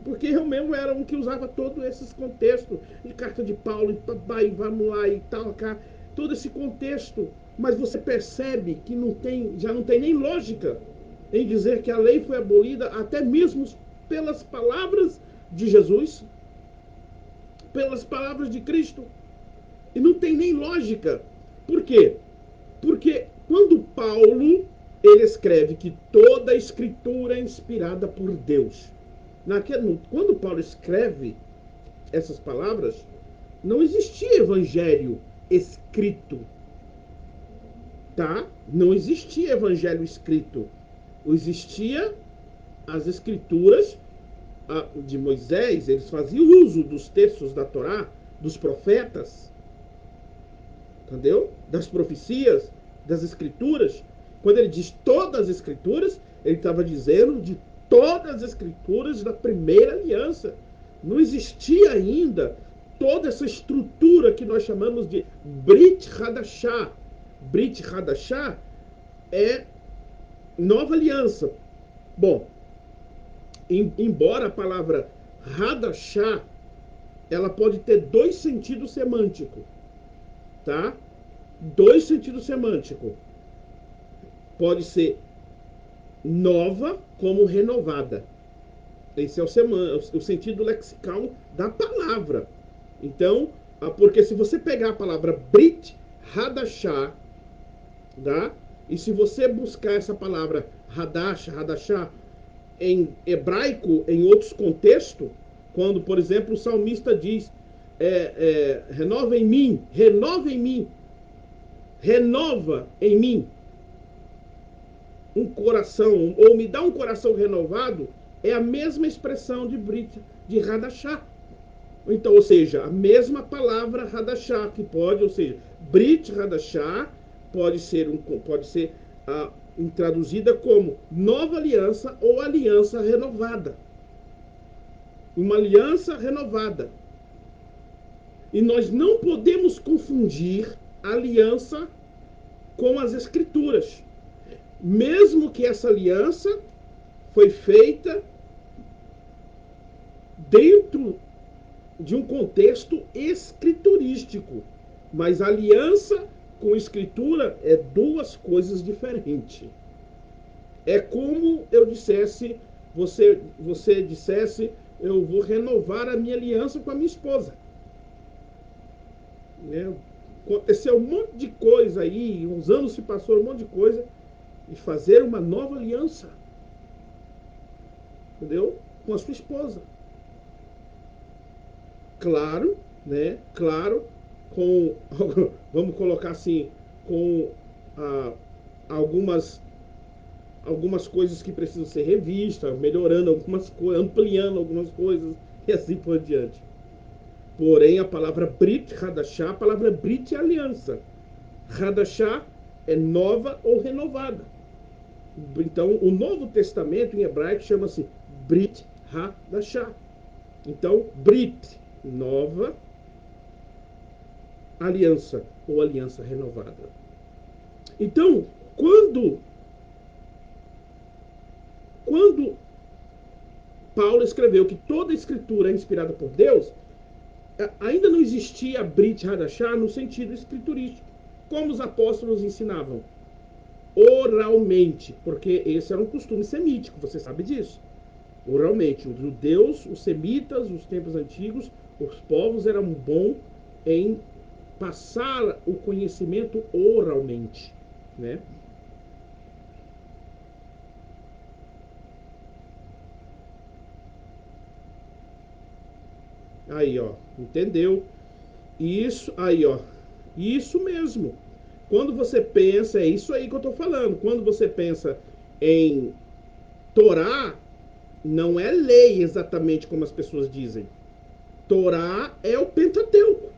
porque eu mesmo era um que usava todos esses contextos de carta de Paulo, e vamos lá e tal, cá, todo esse contexto, mas você percebe que já não tem nem lógica em dizer que a lei foi abolida até mesmo pelas palavras de Jesus, pelas palavras de Cristo. E não tem nem lógica. Por quê? Porque quando Paulo ele escreve que toda a escritura é inspirada por Deus. Quando Paulo escreve essas palavras, não existia evangelho escrito. Tá? Não existia evangelho escrito. Existia as escrituras de Moisés, eles faziam uso dos textos da Torá, dos profetas, entendeu? Das profecias, das escrituras. Quando ele diz todas as escrituras, ele estava dizendo de todas as escrituras da primeira aliança. Não existia ainda toda essa estrutura que nós chamamos de Brit Hadashah. Brit Hadashah é nova aliança. Bom, embora a palavra Hadashah ela pode ter dois sentidos semânticos, tá? Dois sentidos semânticos. Pode ser nova como renovada. Esse é o sentido lexical da palavra. Então, porque se você pegar a palavra Brit Hadashah, tá? E se você buscar essa palavra Hadashah, em hebraico, em outros contextos, quando, por exemplo, o salmista diz renova em mim, renova em mim um coração, ou me dá um coração renovado, é a mesma expressão de Brit, de Hadashah. Então, ou seja, a mesma palavra Hadashah, que pode, ou seja, Brit Hadashah pode ser traduzida como nova aliança ou aliança renovada. Uma aliança renovada. E nós não podemos confundir aliança com as escrituras. Mesmo que essa aliança foi feita dentro de um contexto escriturístico. Mas aliança com escritura é duas coisas diferentes. É como eu dissesse, você dissesse, eu vou renovar a minha aliança com a minha esposa. Aconteceu um monte de coisa aí, uns anos se passou um monte de coisa, e fazer uma nova aliança, entendeu? Com a sua esposa. Claro, né? Claro, com, vamos colocar assim, com algumas coisas que precisam ser revistas, melhorando algumas coisas, ampliando algumas coisas, e assim por diante. Porém, a palavra Brit Hadashah, a palavra Brit é aliança. Hadashah é nova ou renovada. Então, o Novo Testamento em hebraico chama-se Brit Hadashah. Então, Brit, nova, aliança ou aliança renovada. Então, quando Paulo escreveu que toda a escritura é inspirada por Deus, ainda não existia Brit Hadashah no sentido escriturístico, como os apóstolos ensinavam, oralmente, porque esse era um costume semítico, você sabe disso. Oralmente, os judeus, os semitas, os tempos antigos, os povos eram bons em passar o conhecimento oralmente, né? Aí, ó, entendeu? Isso, aí, ó, isso mesmo. Quando você pensa, é isso aí que eu tô falando. Quando você pensa em Torá, não é lei exatamente como as pessoas dizem. Torá é o Pentateuco.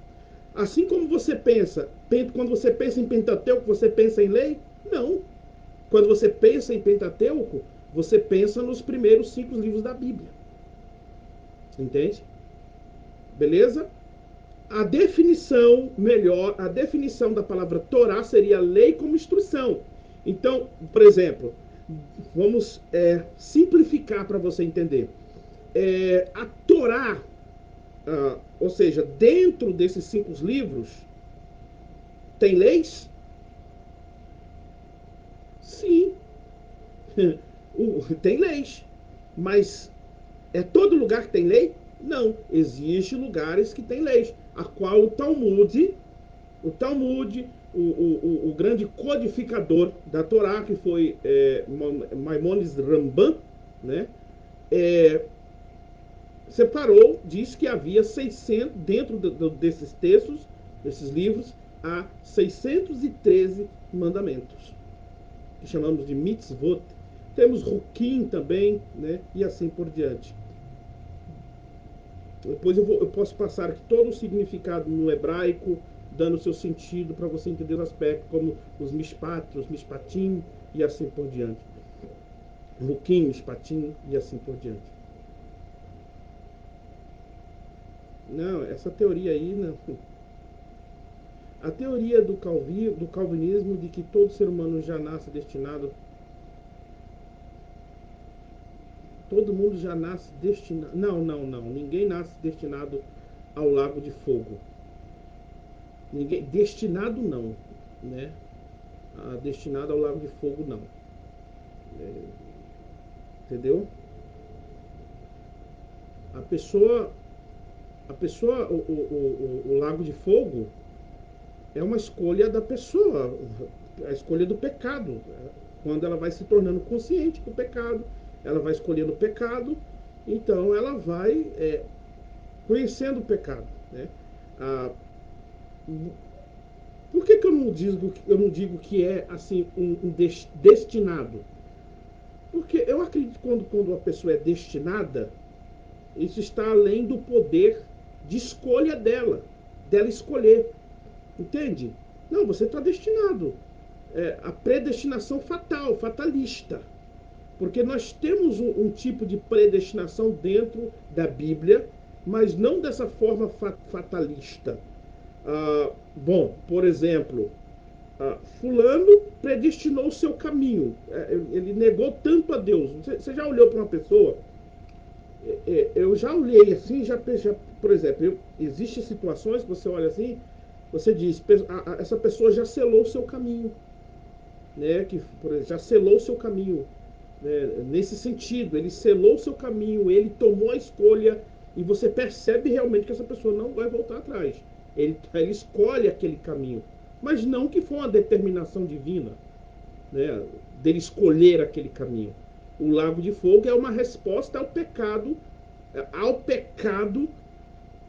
Assim como você pensa, quando você pensa em Pentateuco, você pensa em lei? Não. Quando você pensa em Pentateuco, você pensa nos primeiros 5 livros da Bíblia. Entende? Beleza? A definição da palavra Torá seria lei como instrução. Então, por exemplo, vamos simplificar para você entender. A Torá, ou seja, dentro desses 5 livros, tem leis? Sim, tem leis. Mas é todo lugar que tem lei? Não. Existem lugares que tem leis, a qual o Talmud, o grande codificador da Torá, que foi Maimônides Rambam, né, separou, diz que havia 600, dentro desses textos, desses livros, há 613 mandamentos, que chamamos de mitzvot. Temos Rukim também, né, e assim por diante. Depois eu posso passar aqui todo o significado no hebraico, dando seu sentido para você entender o aspecto, como os mishpat, os mishpatim e assim por diante. Luquinhos, Patinho e assim por diante. Não, essa teoria aí, não. A teoria do calvinismo de que todo ser humano já nasce destinado, todo mundo já nasce destinado. Não, não, não. Ninguém nasce destinado ao lago de fogo. Ninguém, destinado não, né? Destinado ao lago de fogo não. Entendeu? A pessoa, o lago de fogo é uma escolha da pessoa, a escolha do pecado. Quando ela vai se tornando consciente do pecado, ela vai escolhendo o pecado, então ela vai conhecendo o pecado, né? Ah, por que eu não digo que é assim um destinado? Porque eu acredito que quando a pessoa é destinada, isso está além do poder de escolha dela escolher. Entende? Não, você está destinado. A predestinação fatal, fatalista. Porque nós temos um tipo de predestinação dentro da Bíblia, mas não dessa forma fatalista. Bom, por exemplo, fulano predestinou o seu caminho. Ele negou tanto a Deus. Você já olhou para uma pessoa? Eu já olhei assim, por exemplo, existem situações que você olha assim, você diz, essa pessoa já selou o seu caminho, né? Que, por exemplo, já selou o seu caminho, né? Nesse sentido, ele selou o seu caminho, ele tomou a escolha e você percebe realmente que essa pessoa não vai voltar atrás. Ele escolhe aquele caminho, mas não que foi uma determinação divina, né? Dele escolher aquele caminho. O lago de fogo é uma resposta ao pecado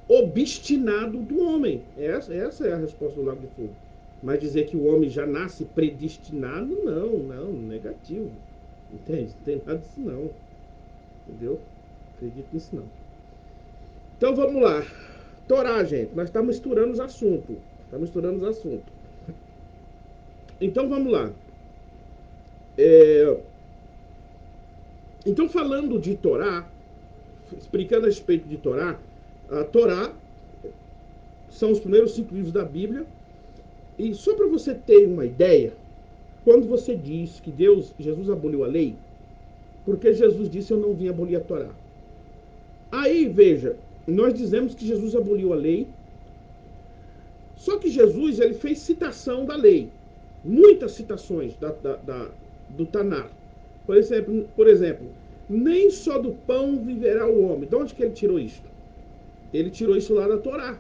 obstinado do homem. Essa é a resposta do lago de fogo. Mas dizer que o homem já nasce predestinado, não, negativo. Entende? Não tem nada disso não. Entendeu? Acredito nisso não. Então vamos lá. Torá, gente. Nós estamos misturando os assuntos. Então vamos lá. Então falando de Torá, explicando a respeito de Torá, a Torá são os primeiros 5 livros da Bíblia. E só para você ter uma ideia, quando você diz que Jesus aboliu a lei, porque Jesus disse eu não vim abolir a Torá. Aí, veja, nós dizemos que Jesus aboliu a lei, só que Jesus ele fez citação da lei, muitas citações do Tanar. Por exemplo, nem só do pão viverá o homem. De onde que ele tirou isso? Ele tirou isso lá da Torá.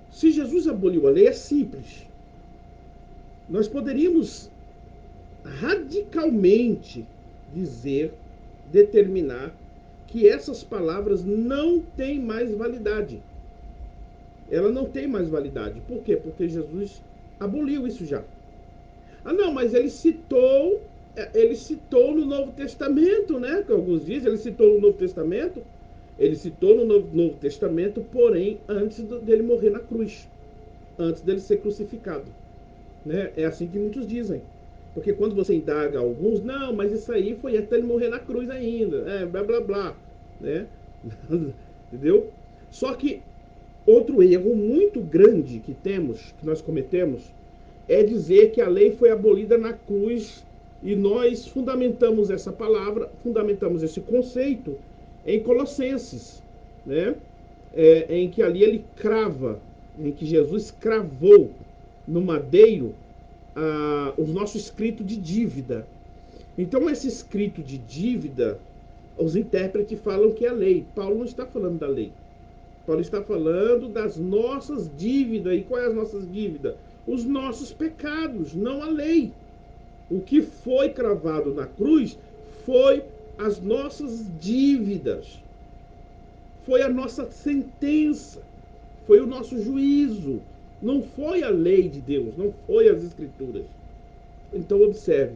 Se Jesus aboliu a lei, é simples. Nós poderíamos radicalmente determinar que essas palavras não têm mais validade. Ela não tem mais validade. Por quê? Porque Jesus aboliu isso já. Não, mas ele citou no Novo Testamento, né? Que alguns dizem, ele citou no Novo Testamento. Ele citou no Novo Testamento, porém, antes dele morrer na cruz. Antes dele ser crucificado. Né? É assim que muitos dizem. Porque quando você indaga alguns, não, mas isso aí foi até ele morrer na cruz ainda. Blá, blá, blá. Né? Entendeu? Só que outro erro muito grande que nós cometemos, é dizer que a lei foi abolida na cruz e nós fundamentamos essa palavra, fundamentamos esse conceito em Colossenses, né? Em que ali ele crava, em que Jesus cravou no madeiro o nosso escrito de dívida. Então, esse escrito de dívida, os intérpretes falam que é a lei. Paulo não está falando da lei. Paulo está falando das nossas dívidas. E quais as nossas dívidas? Os nossos pecados, não a lei. O que foi cravado na cruz foi as nossas dívidas. Foi a nossa sentença. Foi o nosso juízo. Não foi a lei de Deus, não foi as escrituras. Então observe.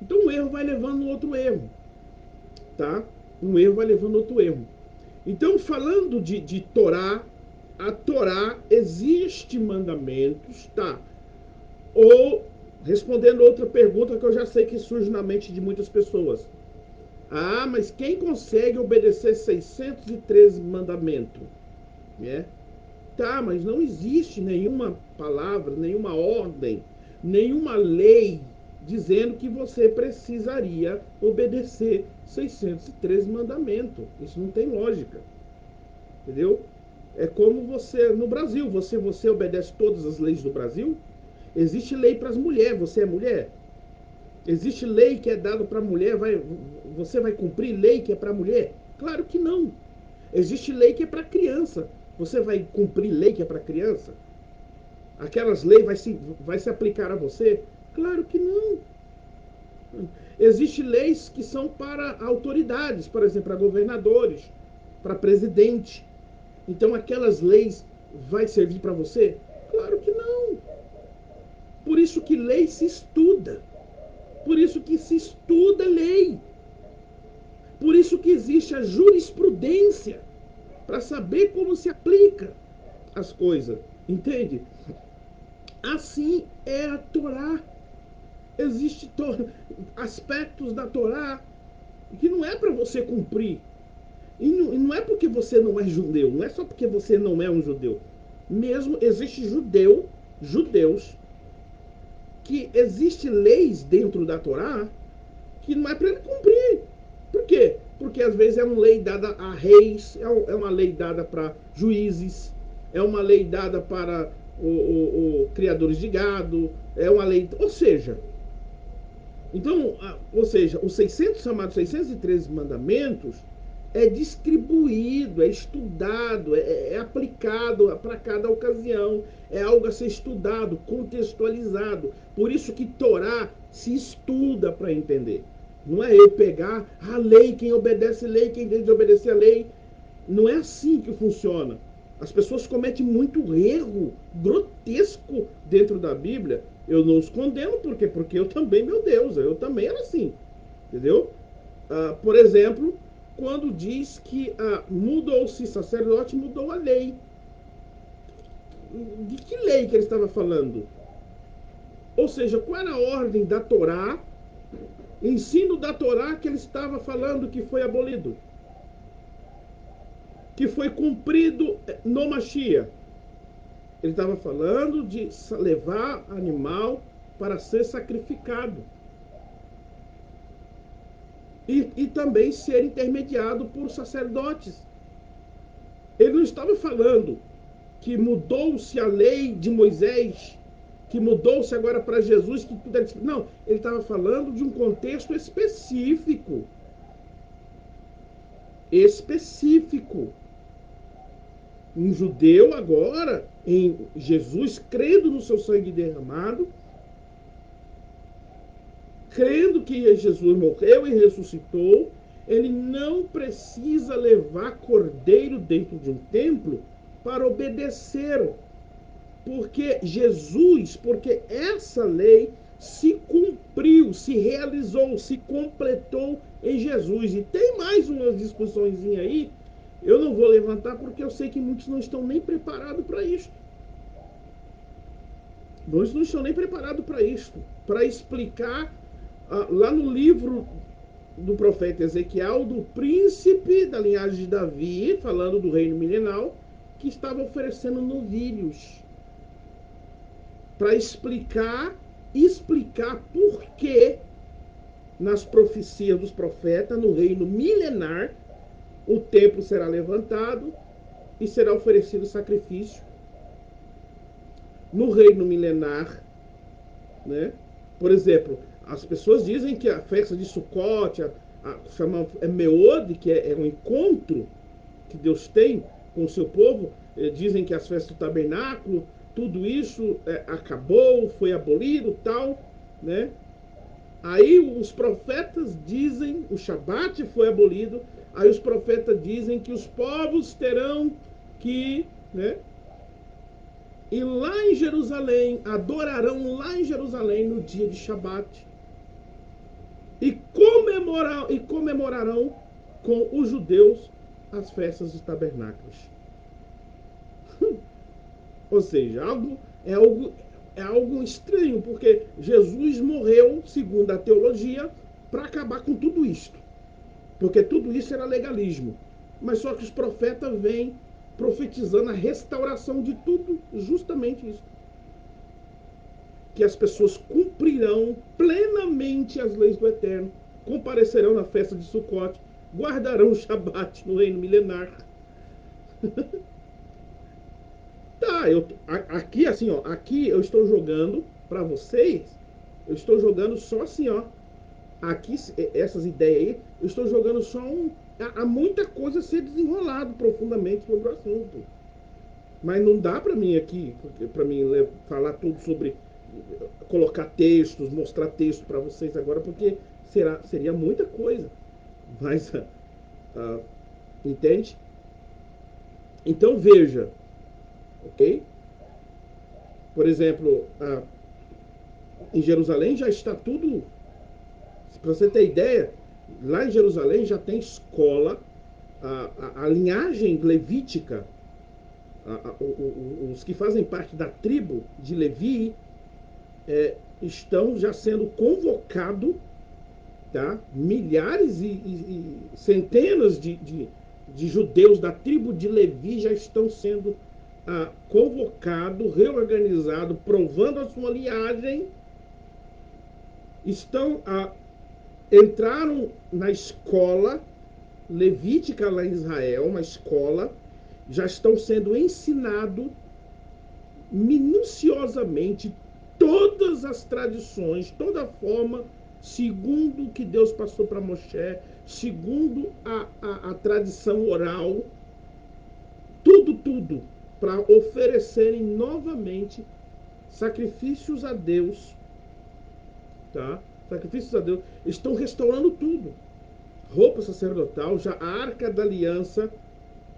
Então um erro vai levando outro erro, tá? Um erro vai levando outro erro. Então falando de Torá, a Torá existe mandamentos, tá? Ou Respondendo outra pergunta que eu já sei que surge na mente de muitas pessoas. Ah, mas quem consegue obedecer 613 mandamentos? Né? Tá, mas não existe nenhuma palavra, nenhuma ordem, nenhuma lei dizendo que você precisaria obedecer 613 mandamentos. Isso não tem lógica. Entendeu? É como você, no Brasil, você obedece todas as leis do Brasil? Existe lei para as mulheres, você é mulher? Existe lei que é dada para a mulher, você vai cumprir lei que é para a mulher? Claro que não. Existe lei que é para criança. Você vai cumprir lei que é para criança? Aquelas leis vai se aplicar a você? Claro que não. Existem leis que são para autoridades, por exemplo, para governadores, para presidente. Então aquelas leis vai servir para você? Claro que não. Por isso que lei se estuda. Por isso que se estuda lei. Por isso que existe a jurisprudência para saber como se aplica as coisas. Entende? Assim é a Torá. Existem aspectos da Torá que não é para você cumprir. E não é porque você não é judeu, não é só porque você não é um judeu. Mesmo existe judeus, que existe leis dentro da Torá que não é para ele cumprir. Por quê? Porque às vezes é uma lei dada a reis, é uma lei dada para juízes, é uma lei dada para o criadores de gado, é uma lei. Então, ou seja, os 600 chamados 613 mandamentos é distribuído, é estudado, é aplicado para cada ocasião, é algo a ser estudado, contextualizado. Por isso que Torá se estuda para entender. Não é eu pegar a lei, quem obedece a lei, quem desobedece a lei. Não é assim que funciona. As pessoas cometem muito erro grotesco dentro da Bíblia. Eu não os condeno, por quê? Porque eu também, meu Deus, eu também era assim. Entendeu? Por exemplo, quando diz que mudou-se sacerdote, mudou a lei. De que lei que ele estava falando? Ou seja, qual era a ordem da Torá, ensino da Torá que ele estava falando que foi abolido? Que foi cumprido no Mashiach. Ele estava falando de levar animal para ser sacrificado. E também ser intermediado por sacerdotes. Ele não estava falando que mudou-se a lei de Moisés, que mudou-se agora para Jesus, que tudo é... Não, ele estava falando de um contexto específico. Específico. Um judeu agora, em Jesus, crendo no seu sangue derramado, crendo que Jesus morreu e ressuscitou, ele não precisa levar cordeiro dentro de um templo para obedecer. Porque essa lei se cumpriu, se realizou, se completou em Jesus. E tem mais umas discussões aí, eu não vou levantar porque eu sei que muitos não estão nem preparados para isso. Muitos não estão nem preparados para isso, para explicar lá no livro do profeta Ezequiel, do príncipe da linhagem de Davi, falando do reino milenal, que estava oferecendo novilhos para explicar por que nas profecias dos profetas, no reino milenar, o templo será levantado e será oferecido sacrifício. No reino milenar, né? Por exemplo, as pessoas dizem que a festa de Sukkot, chama Meod, que é um encontro que Deus tem com o seu povo, dizem que as festas do tabernáculo, tudo isso acabou, foi abolido, tal, né? Aí os profetas dizem, o Shabat foi abolido, aí os profetas dizem que os povos terão que, né, ir lá em Jerusalém, adorarão lá em Jerusalém no dia de Shabat e comemorarão com os judeus as festas dos tabernáculos. Ou seja, é algo é algo estranho, porque Jesus morreu, segundo a teologia, para acabar com tudo isto. Porque tudo isso era legalismo. Mas só que os profetas vêm profetizando a restauração de tudo, justamente isso. Que as pessoas cumprirão plenamente as leis do Eterno, comparecerão na festa de Sucote, guardarão o Shabat no reino milenar. Tá, aqui assim, ó, aqui eu estou jogando para vocês, eu estou jogando só assim, ó, aqui essas ideias aí, eu estou jogando só há muita coisa a ser desenrolado profundamente sobre o assunto. Mas não dá para mim aqui, para mim falar tudo sobre, colocar textos, mostrar texto para vocês agora, porque seria muita coisa. Mas, entende? Então veja, ok? Por exemplo, em Jerusalém já está tudo. Para você ter ideia, lá em Jerusalém já tem escola, a linhagem levítica, os que fazem parte da tribo de Levi, estão já sendo convocados, tá? Milhares e centenas de judeus da tribo de Levi já estão sendo convocados, reorganizados, provando a sua linhagem, estão entraram na escola levítica lá em Israel, uma escola, já estão sendo ensinados minuciosamente todas as tradições, toda a forma, segundo o que Deus passou para Moshe, segundo a tradição oral, tudo, para oferecerem novamente sacrifícios a Deus, tá? Sacrifícios a Deus. Estão restaurando tudo. Roupa sacerdotal, já a Arca da Aliança.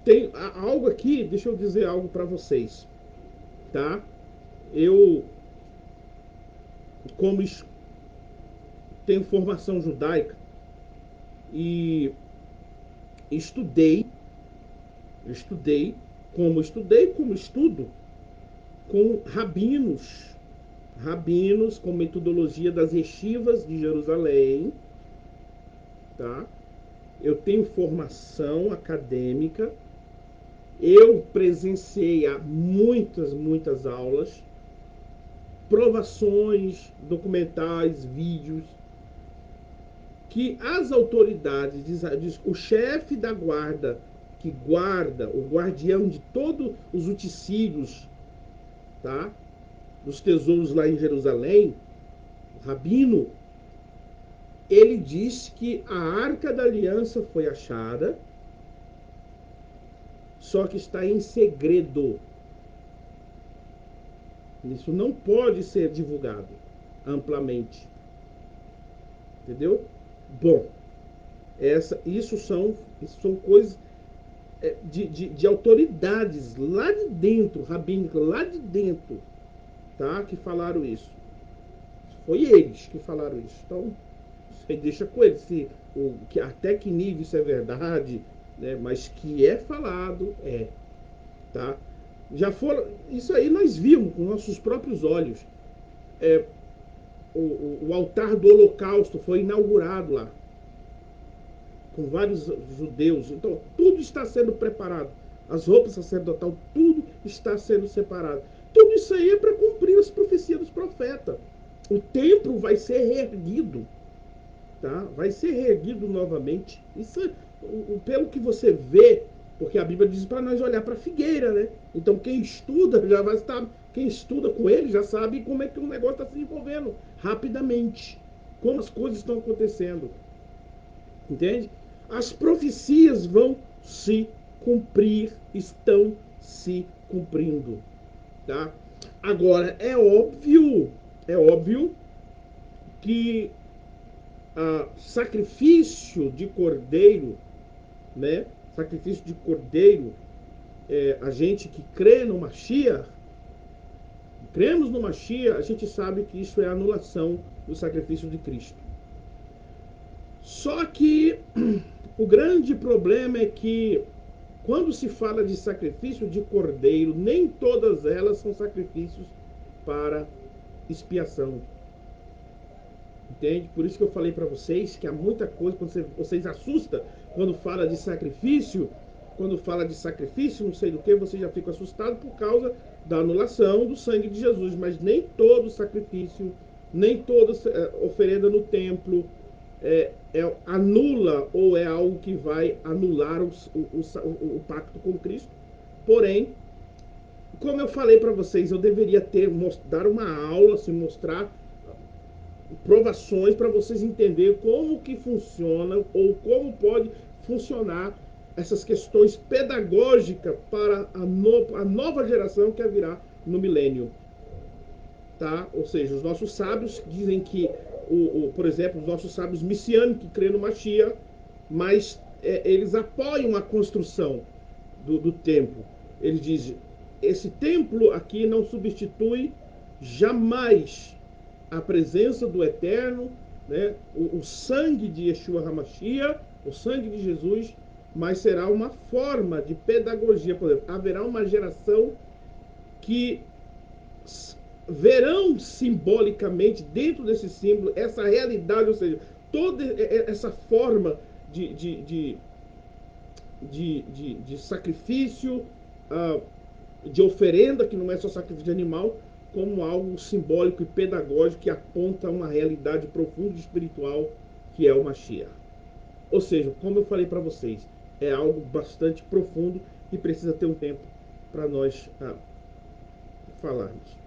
Tem algo aqui, deixa eu dizer algo para vocês, tá? Eu, como tenho formação judaica e estudei, como estudo com rabinos com metodologia das yeshivas de Jerusalém, tá? Eu tenho formação acadêmica, eu presenciei muitas aulas, provações, documentais, vídeos, que as autoridades, o chefe da guarda, que guarda, o guardião de todos os utensílios, tá? Dos tesouros lá em Jerusalém, o rabino, ele diz que a Arca da Aliança foi achada, só que está em segredo. Isso não pode ser divulgado amplamente. Entendeu? Bom, isso são coisas de autoridades lá de dentro, rabínica, lá de dentro, tá? Que falaram isso. Foi eles que falaram isso. Então, você deixa com eles até que nível isso é verdade, né? Mas que é falado, tá? Já foram, isso aí nós vimos com nossos próprios olhos. O altar do Holocausto foi inaugurado lá, com vários judeus. Então, tudo está sendo preparado. As roupas sacerdotais, tudo está sendo separado. Tudo isso aí é para cumprir as profecias dos profetas. O templo vai ser reerguido, tá? Vai ser reerguido novamente. Isso, pelo que você vê, porque a Bíblia diz para nós olhar para a figueira, né? Então quem estuda já vai estar, quem estuda com ele já sabe como é que o negócio está se envolvendo rapidamente, como as coisas estão acontecendo, entende? As profecias vão se cumprir, estão se cumprindo, tá? Agora é óbvio que sacrifício de cordeiro, né? Sacrifício de cordeiro, a gente que crê no Mashiach, cremos no Mashiach, a gente sabe que isso é a anulação do sacrifício de Cristo. Só que o grande problema é que quando se fala de sacrifício de cordeiro, nem todas elas são sacrifícios para expiação. Entende? Por isso que eu falei para vocês que há muita coisa, quando vocês assustam quando fala de sacrifício, não sei do que, você já fica assustado por causa da anulação do sangue de Jesus. Mas nem todo sacrifício, nem toda oferenda no templo anula ou é algo que vai anular o pacto com Cristo. Porém, como eu falei para vocês, eu deveria dar uma aula, se mostrar provações para vocês entenderem como que funciona ou como pode funcionar essas questões pedagógicas para a nova geração que virá no milênio. Tá? Ou seja, os nossos sábios dizem que, por exemplo, os nossos sábios messiânicos que creem no Mashiach, mas eles apoiam a construção do templo. Eles dizem, esse templo aqui não substitui jamais a presença do Eterno, né? o sangue de Yeshua HaMashiach, o sangue de Jesus, mas será uma forma de pedagogia. Por exemplo, haverá uma geração que verão simbolicamente dentro desse símbolo essa realidade, ou seja, toda essa forma de sacrifício, de oferenda, que não é só sacrifício de animal, como algo simbólico e pedagógico que aponta uma realidade profunda e espiritual que é o Mashiach. Ou seja, como eu falei para vocês, é algo bastante profundo e precisa ter um tempo para nós falarmos.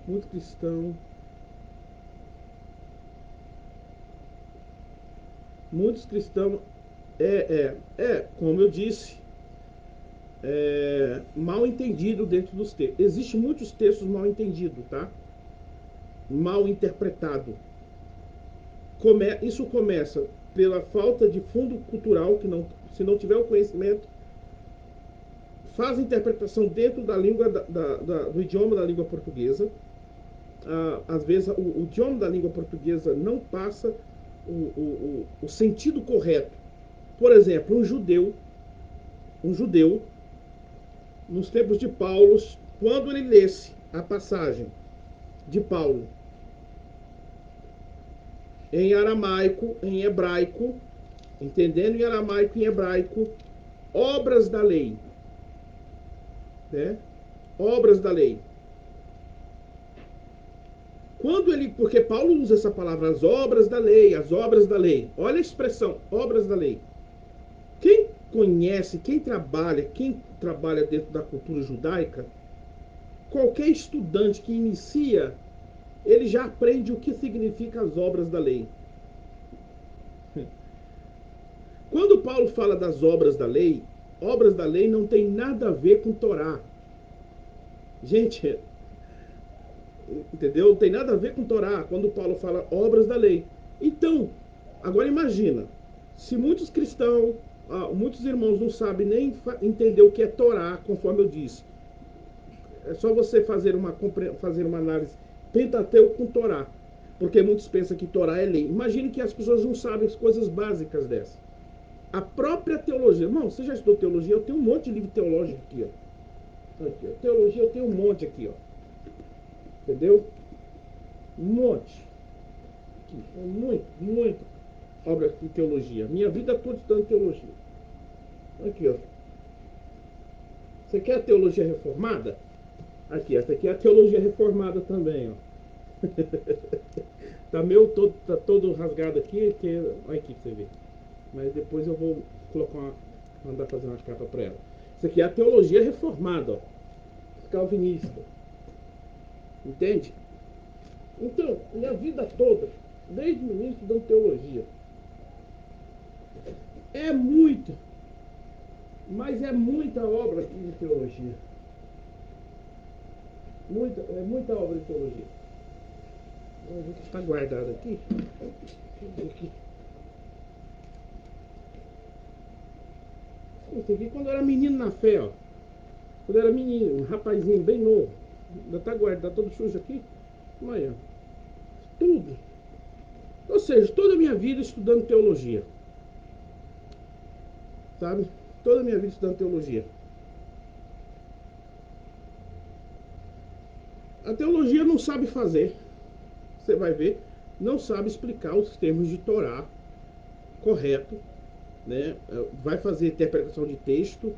Muito cristão, muitos cristãos, como eu disse, mal entendido dentro dos textos. Existem muitos textos mal entendidos, tá? Mal interpretado. Isso começa pela falta de fundo cultural, que não, se não tiver o conhecimento, faz interpretação dentro da língua do idioma da língua portuguesa. Às vezes o idioma da língua portuguesa não passa o sentido correto. Por exemplo, um judeu, nos tempos de Paulo, quando ele lesse a passagem de Paulo em aramaico, em hebraico, entendendo em aramaico e em hebraico, obras da lei, né? Obras da lei. Porque Paulo usa essa palavra, as obras da lei, as obras da lei. Olha a expressão, obras da lei. Quem conhece, quem trabalha dentro da cultura judaica, qualquer estudante que inicia, ele já aprende o que significa as obras da lei. Quando Paulo fala das obras da lei não tem nada a ver com Torá. Gente, entendeu? Não tem nada a ver com Torá, quando Paulo fala obras da lei. Então, agora imagina, se muitos cristãos, muitos irmãos não sabem nem entender o que é Torá, conforme eu disse. É só você fazer uma análise Pentateuco com Torá. Porque muitos pensam que Torá é lei. Imagine que as pessoas não sabem as coisas básicas dessas. A própria teologia. Irmão, você já estudou teologia? Eu tenho um monte de livro teológico aqui, ó. Aqui, ó. Teologia eu tenho um monte aqui, ó. Entendeu? Um monte. Aqui. Muito obra de teologia. Minha vida toda estudando teologia. Aqui, ó. Você quer a teologia reformada? Aqui, essa aqui é a teologia reformada também, ó. Tá todo rasgado aqui, olha aqui pra você ver. Mas depois eu vou mandar fazer uma capa para ela. Isso aqui é a teologia reformada, ó. Calvinista. Entende? Então, minha vida toda, desde o início, estudando teologia. Mas é muita obra aqui de teologia. Muita obra de teologia. Vamos ver o que está guardado aqui. Isso aqui quando eu era menino na fé, ó. Quando eu era menino, um rapazinho bem novo. Ainda está guardado, tá todo sujo aqui. Olha, tudo. Ou seja, toda a minha vida estudando teologia. Sabe? Toda a minha vida estudando teologia. A teologia não sabe fazer, você vai ver, não sabe explicar os termos de Torá correto, né? Vai fazer interpretação de texto,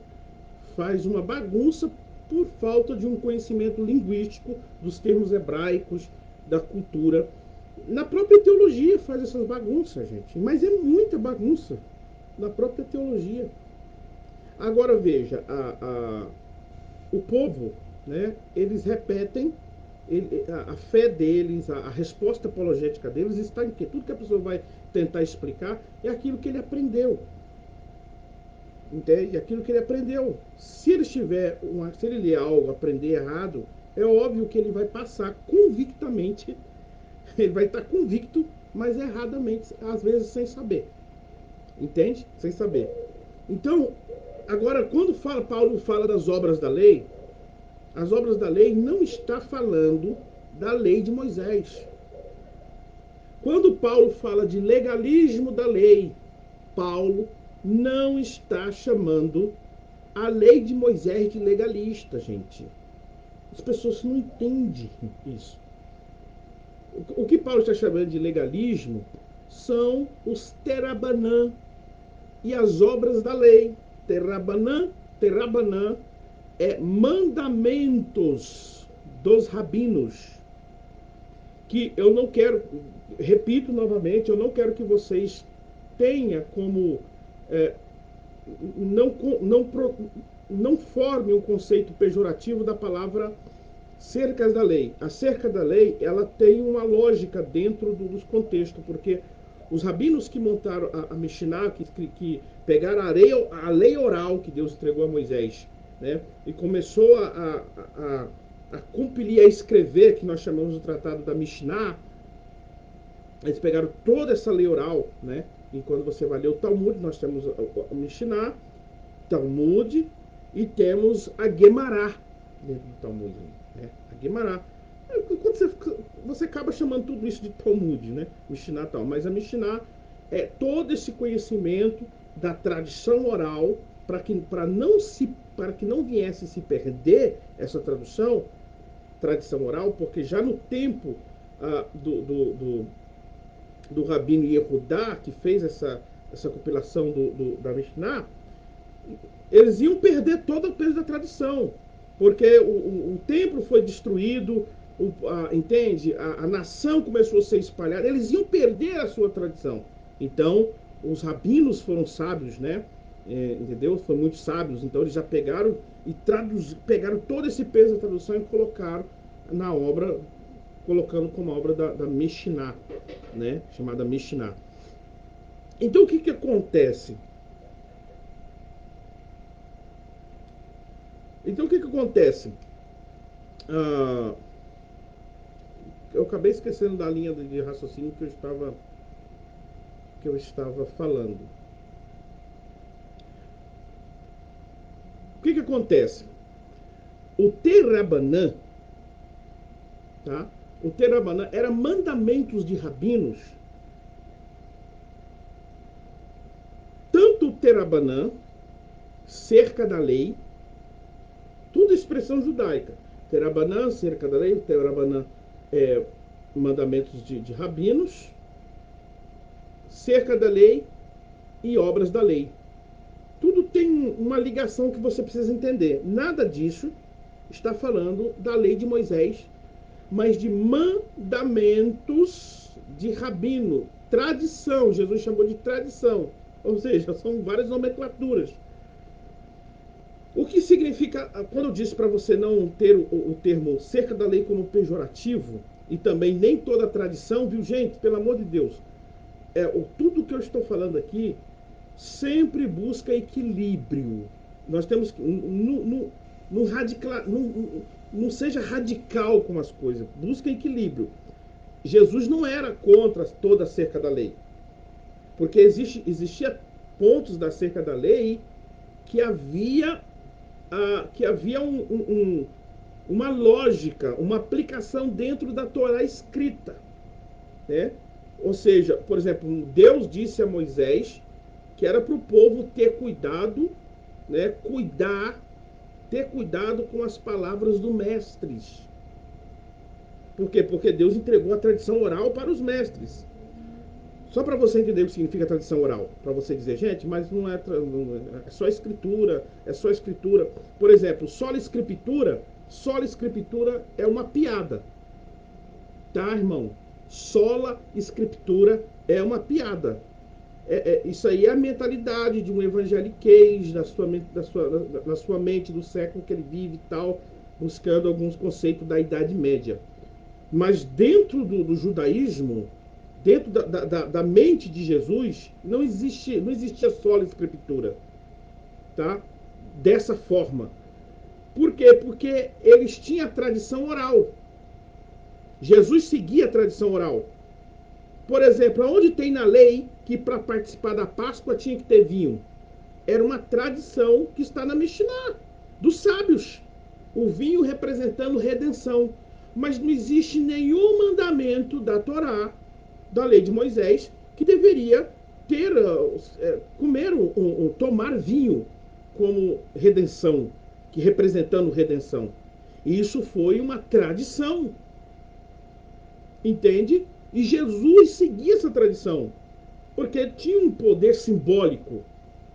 faz uma bagunça por falta de um conhecimento linguístico dos termos hebraicos, da cultura. Na própria teologia faz essas bagunças, gente, mas é muita bagunça na própria teologia. Agora veja, o povo, né, eles repetem, a fé deles, a resposta apologética deles está em que tudo que a pessoa vai tentar explicar é aquilo que ele aprendeu. Entende? Aquilo que ele aprendeu. Se ele se ele ler algo, aprender errado, é óbvio que ele vai passar convictamente, ele vai estar convicto, mas erradamente, às vezes sem saber. Entende? Sem saber. Então, agora, quando Paulo fala das obras da lei, as obras da lei não está falando da lei de Moisés. Quando Paulo fala de legalismo da lei, Paulo não está chamando a lei de Moisés de legalista, gente. As pessoas não entendem isso. O que Paulo está chamando de legalismo são os terabanã e as obras da lei. Terabanã é mandamentos dos rabinos. Que eu não quero, repito novamente, eu não quero que vocês tenham como não, não, não forme um conceito pejorativo da palavra cercas da lei. A cerca da lei, ela tem uma lógica dentro dos contextos, porque os rabinos que montaram a Mishnah, que pegaram a lei oral que Deus entregou a Moisés, né, e começou a compilir, a escrever, que nós chamamos do tratado da Mishnah, eles pegaram toda essa lei oral, né, e quando você vai ler o Talmud, nós temos a Mishnah, Talmud, e temos a Guemará dentro do Talmud, né? A Guemará. Quando você acaba chamando tudo isso de Talmud, né? Mishnah tal, mas a Mishnah é todo esse conhecimento da tradição oral para que não viesse se perder essa tradição oral, porque já no tempo do Rabino Yehudá, que fez essa compilação da Mishnah, eles iam perder todo o peso da tradição, porque o templo foi destruído, entende? A nação começou a ser espalhada, eles iam perder a sua tradição. Então, os rabinos foram sábios, né? Entendeu? Foram muito sábios, então eles já pegaram e pegaram todo esse peso da tradução e colocaram na obra, colocando como obra da Mishnah, né? Chamada Mishnah. Então, o que acontece? Então, o que acontece? Eu acabei esquecendo da linha de raciocínio que eu estava falando. O que acontece? O Terabanã, tá? O Terabanã era mandamentos de rabinos. Tanto o Terabanã, cerca da lei, tudo expressão judaica. Terabanã, cerca da lei, Terabanã mandamentos de rabinos, cerca da lei e obras da lei. Tudo tem uma ligação que você precisa entender. Nada disso está falando da lei de Moisés, mas de mandamentos de rabino, tradição. Jesus chamou de tradição, ou seja, são várias nomenclaturas. O que significa, quando eu disse para você não ter o termo cerca da lei como pejorativo, e também nem toda a tradição, viu, gente? Pelo amor de Deus, tudo que eu estou falando aqui sempre busca equilíbrio. Nós temos que não seja radical com as coisas, busca equilíbrio. Jesus não era contra toda a cerca da lei, porque existia pontos da cerca da lei que havia uma lógica, uma aplicação dentro da Torá escrita, né? Ou seja, por exemplo, Deus disse a Moisés que era para o povo ter cuidado, né? Ter cuidado com as palavras do mestres. Por quê? Porque Deus entregou a tradição oral para os mestres. Só para você entender o que significa tradição oral. Para você dizer, gente, mas não é, é só escritura, é só escritura. Por exemplo, sola escritura é uma piada. Tá, irmão? Sola escritura é uma piada. Isso aí é a mentalidade de um evangeliquez na sua mente do século que ele vive e tal, buscando alguns conceitos da Idade Média. Mas dentro do judaísmo, dentro da mente de Jesus, não existia só a escritura, tá? Dessa forma. Por quê? Porque eles tinham a tradição oral. Jesus seguia a tradição oral. Por exemplo, aonde tem na lei que para participar da Páscoa tinha que ter vinho? Era uma tradição que está na Mishnah, dos sábios. O vinho representando redenção. Mas não existe nenhum mandamento da Torá, da lei de Moisés, que deveria ter, tomar vinho como redenção, que representando redenção. Isso foi uma tradição. Entende? E Jesus seguia essa tradição, porque tinha um poder simbólico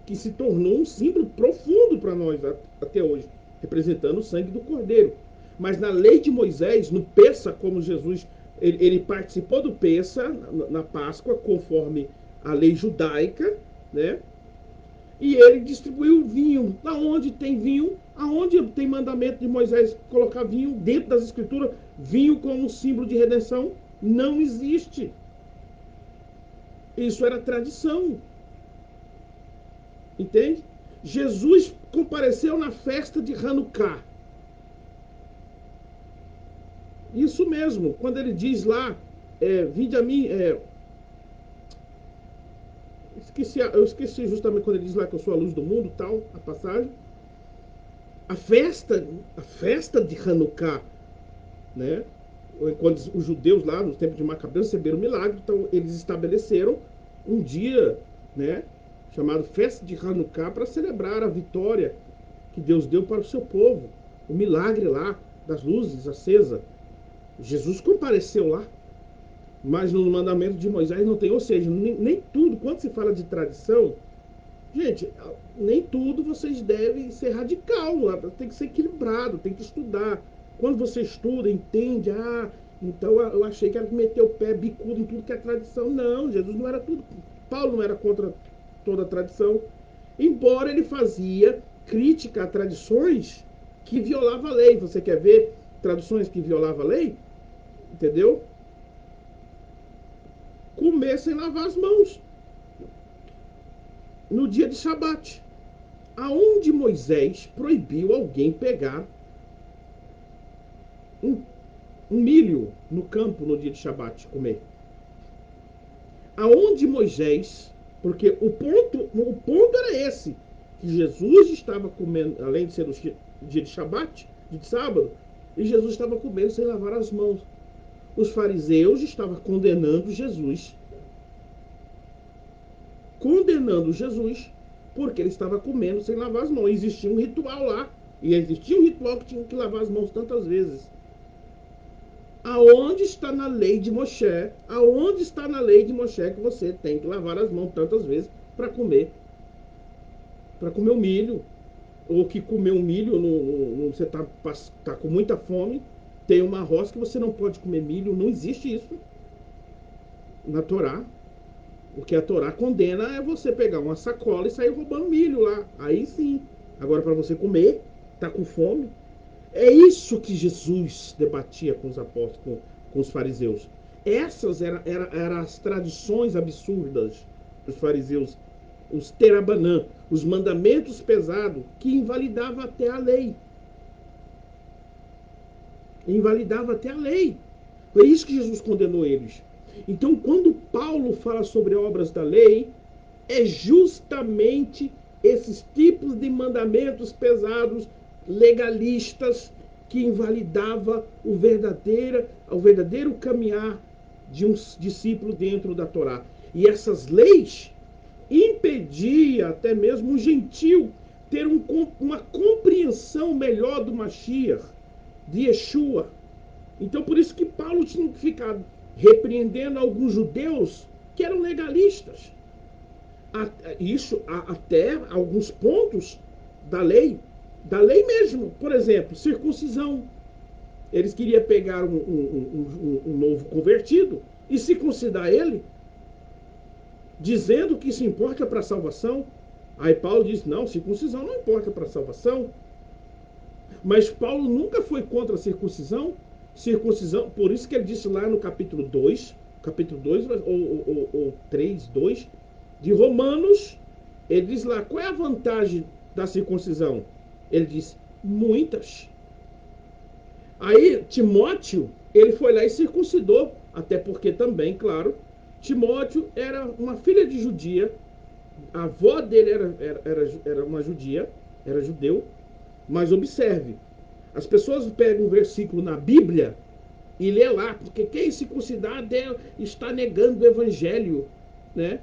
que se tornou um símbolo profundo para nós até hoje, representando o sangue do Cordeiro. Mas na lei de Moisés, no Pessa, como Jesus, ele participou do Pessa, na Páscoa, conforme a lei judaica, né? E ele distribuiu o vinho. Aonde tem vinho, aonde tem mandamento de Moisés colocar vinho dentro das escrituras, vinho como símbolo de redenção, não existe. Isso era tradição. Entende? Jesus compareceu na festa de Hanukkah. Isso mesmo, quando ele diz lá, vinde a mim, eu esqueci justamente quando ele diz lá que eu sou a luz do mundo, tal, a passagem. A festa de Hanukkah, né? Quando os judeus lá no tempo de Macabeu receberam o milagre, então eles estabeleceram um dia, né, chamado festa de Hanukkah, para celebrar a vitória que Deus deu para o seu povo, o milagre lá das luzes acesas. Jesus compareceu lá, mas no mandamento de Moisés não tem, ou seja, nem tudo, quando se fala de tradição, gente, nem tudo vocês devem ser radical, tem que ser equilibrado, tem que estudar. Quando você estuda, entende, então eu achei que era meter o pé bicudo em tudo que é tradição. Não, Jesus não era tudo. Paulo não era contra toda a tradição, embora ele fazia crítica a tradições que violavam a lei. Você quer ver tradições que violavam a lei? Entendeu? Comer sem lavar as mãos no dia de Shabat. Aonde Moisés proibiu alguém pegar um milho no campo no dia de Shabat comer. Aonde Moisés, porque o ponto era esse, que Jesus estava comendo, além de ser no dia de Shabat, dia de sábado, e Jesus estava comendo sem lavar as mãos. Os fariseus estavam condenando Jesus, porque ele estava comendo sem lavar as mãos. Existia um ritual lá, e existia um ritual que tinha que lavar as mãos tantas vezes. Aonde está na lei de Moshe? Aonde está na lei de Moshe que você tem que lavar as mãos tantas vezes para comer? Para comer o milho. Ou que comer um milho, você tá com muita fome, tem uma roça que você não pode comer milho. Não existe isso na Torá. O que a Torá condena é você pegar uma sacola e sair roubando milho lá. Aí sim. Agora, para você comer, tá com fome. É isso que Jesus debatia com os apóstolos, com os fariseus. Essas eram as tradições absurdas dos fariseus, os terabanã, os mandamentos pesados, que invalidavam até a lei. Invalidava até a lei. É isso que Jesus condenou eles. Então, quando Paulo fala sobre obras da lei, é justamente esses tipos de mandamentos pesados, legalistas, que invalidava o verdadeiro caminhar de um discípulo dentro da Torá. E essas leis impediam até mesmo o gentil ter uma compreensão melhor do Mashiach, de Yeshua. Então, por isso que Paulo tinha que ficar repreendendo alguns judeus que eram legalistas. Isso até alguns pontos da lei mesmo. Por exemplo, circuncisão. Eles queriam pegar um novo convertido e circuncidar ele, dizendo que isso importa para a salvação. Aí Paulo diz, não, circuncisão não importa para a salvação. Mas Paulo nunca foi contra a circuncisão. Circuncisão, por isso que ele disse lá no capítulo 2 ou 3, 2, de Romanos, ele diz lá, qual é a vantagem da circuncisão? Ele diz, muitas. Aí Timóteo, ele foi lá e circuncidou, até porque também, claro, Timóteo era uma filha de judia, a avó dele era uma judia, era judeu, mas observe, as pessoas pegam um versículo na Bíblia e lê lá, porque quem circuncidar está negando o evangelho, né?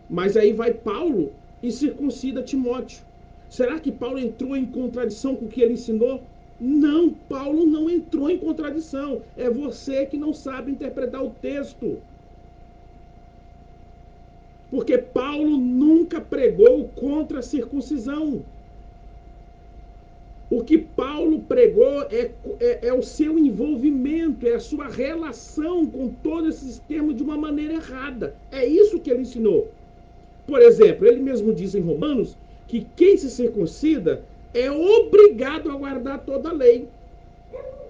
Mas aí vai Paulo e circuncida Timóteo. Será que Paulo entrou em contradição com o que ele ensinou? Não, Paulo não entrou em contradição. É você que não sabe interpretar o texto. Porque Paulo nunca pregou contra a circuncisão. O que Paulo pregou é o seu envolvimento, é a sua relação com todos esses termos de uma maneira errada. É isso que ele ensinou. Por exemplo, ele mesmo diz em Romanos que quem se circuncida é obrigado a guardar toda a lei.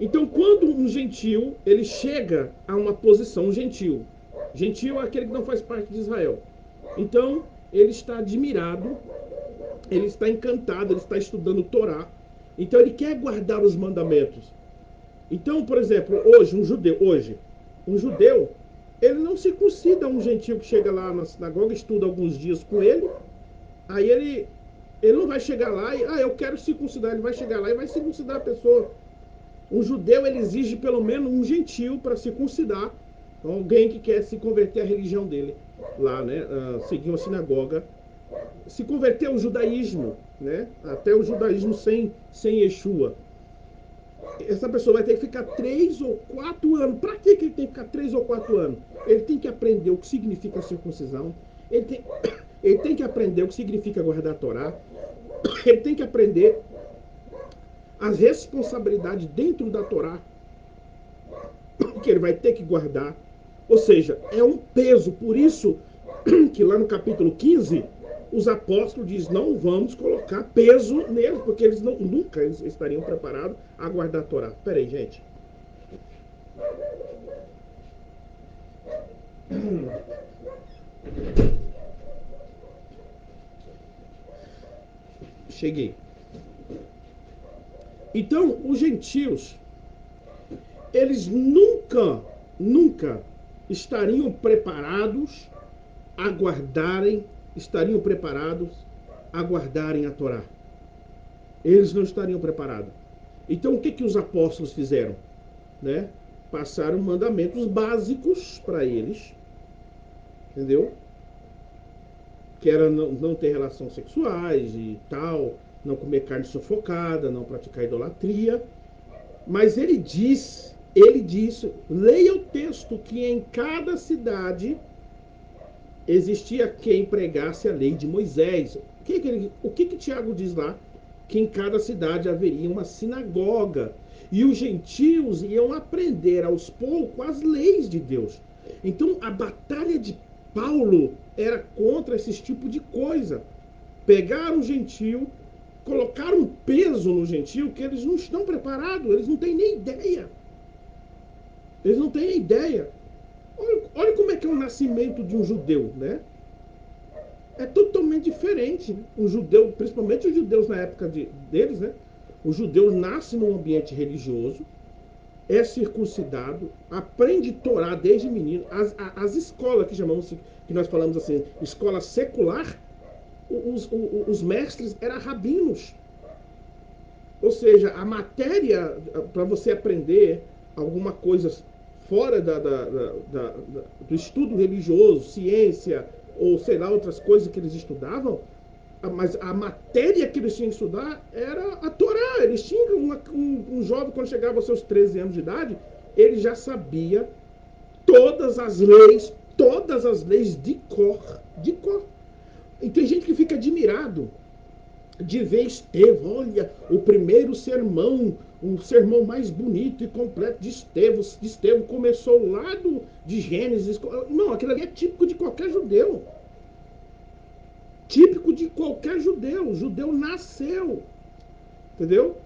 Então, quando um gentil ele chega a uma posição, gentil é aquele que não faz parte de Israel. Então, ele está admirado, ele está encantado, ele está estudando o Torá. Então, ele quer guardar os mandamentos. Então, por exemplo, hoje, um judeu, ele não circuncida um gentil que chega lá na sinagoga, estuda alguns dias com ele, aí ele não vai chegar lá e, eu quero circuncidar, ele vai chegar lá e vai circuncidar a pessoa. Um judeu, ele exige pelo menos um gentil para circuncidar alguém que quer se converter à religião dele, lá, né, seguir uma sinagoga, se converter ao judaísmo, né, até o judaísmo sem Yeshua. Essa pessoa vai ter que ficar 3 ou 4 anos. Para que ele tem que ficar 3 ou 4 anos? Ele tem que aprender o que significa circuncisão. Ele tem que aprender o que significa guardar a Torá. Ele tem que aprender as responsabilidades dentro da Torá que ele vai ter que guardar. Ou seja, é um peso. Por isso que lá no capítulo 15, os apóstolos dizem, não vamos colocar peso neles, porque eles nunca estariam preparados a guardar a Torá. Espera aí, gente. Cheguei. Então, os gentios, eles nunca estariam preparados a guardarem a Torá. Eles não estariam preparados. Então, o que os apóstolos fizeram? Né? Passaram mandamentos básicos para eles, entendeu? Que era não ter relações sexuais e tal, não comer carne sufocada, não praticar idolatria. Mas ele diz, leia o texto, que em cada cidade existia quem pregasse a lei de Moisés. O que Tiago diz lá? Que em cada cidade haveria uma sinagoga. E os gentios iam aprender aos poucos as leis de Deus. Então a batalha de Paulo era contra esse tipo de coisa. Pegaram o gentio, colocaram um peso no gentio que eles não estão preparados, eles não têm nem ideia. Eles não têm ideia. Olha como é que é o nascimento de um judeu, né? É totalmente diferente. Um judeu, principalmente os judeus na época deles, né? O judeu nasce num ambiente religioso, é circuncidado, aprende Torá desde menino. As escolas que nós falamos assim, escola secular, os mestres eram rabinos. Ou seja, a matéria para você aprender alguma coisa fora do estudo religioso, ciência, ou sei lá, outras coisas que eles estudavam, mas a matéria que eles tinham que estudar era a Torá. Eles tinham um jovem, quando chegava aos seus 13 anos de idade, ele já sabia todas as leis de cor, de cor. E tem gente que fica admirado de ver Estevão. Olha, o primeiro sermão, o sermão mais bonito e completo de Estevão. Estevão começou lá de Gênesis. Não, aquilo ali é típico de qualquer judeu. Típico de qualquer judeu. O judeu nasceu. Entendeu?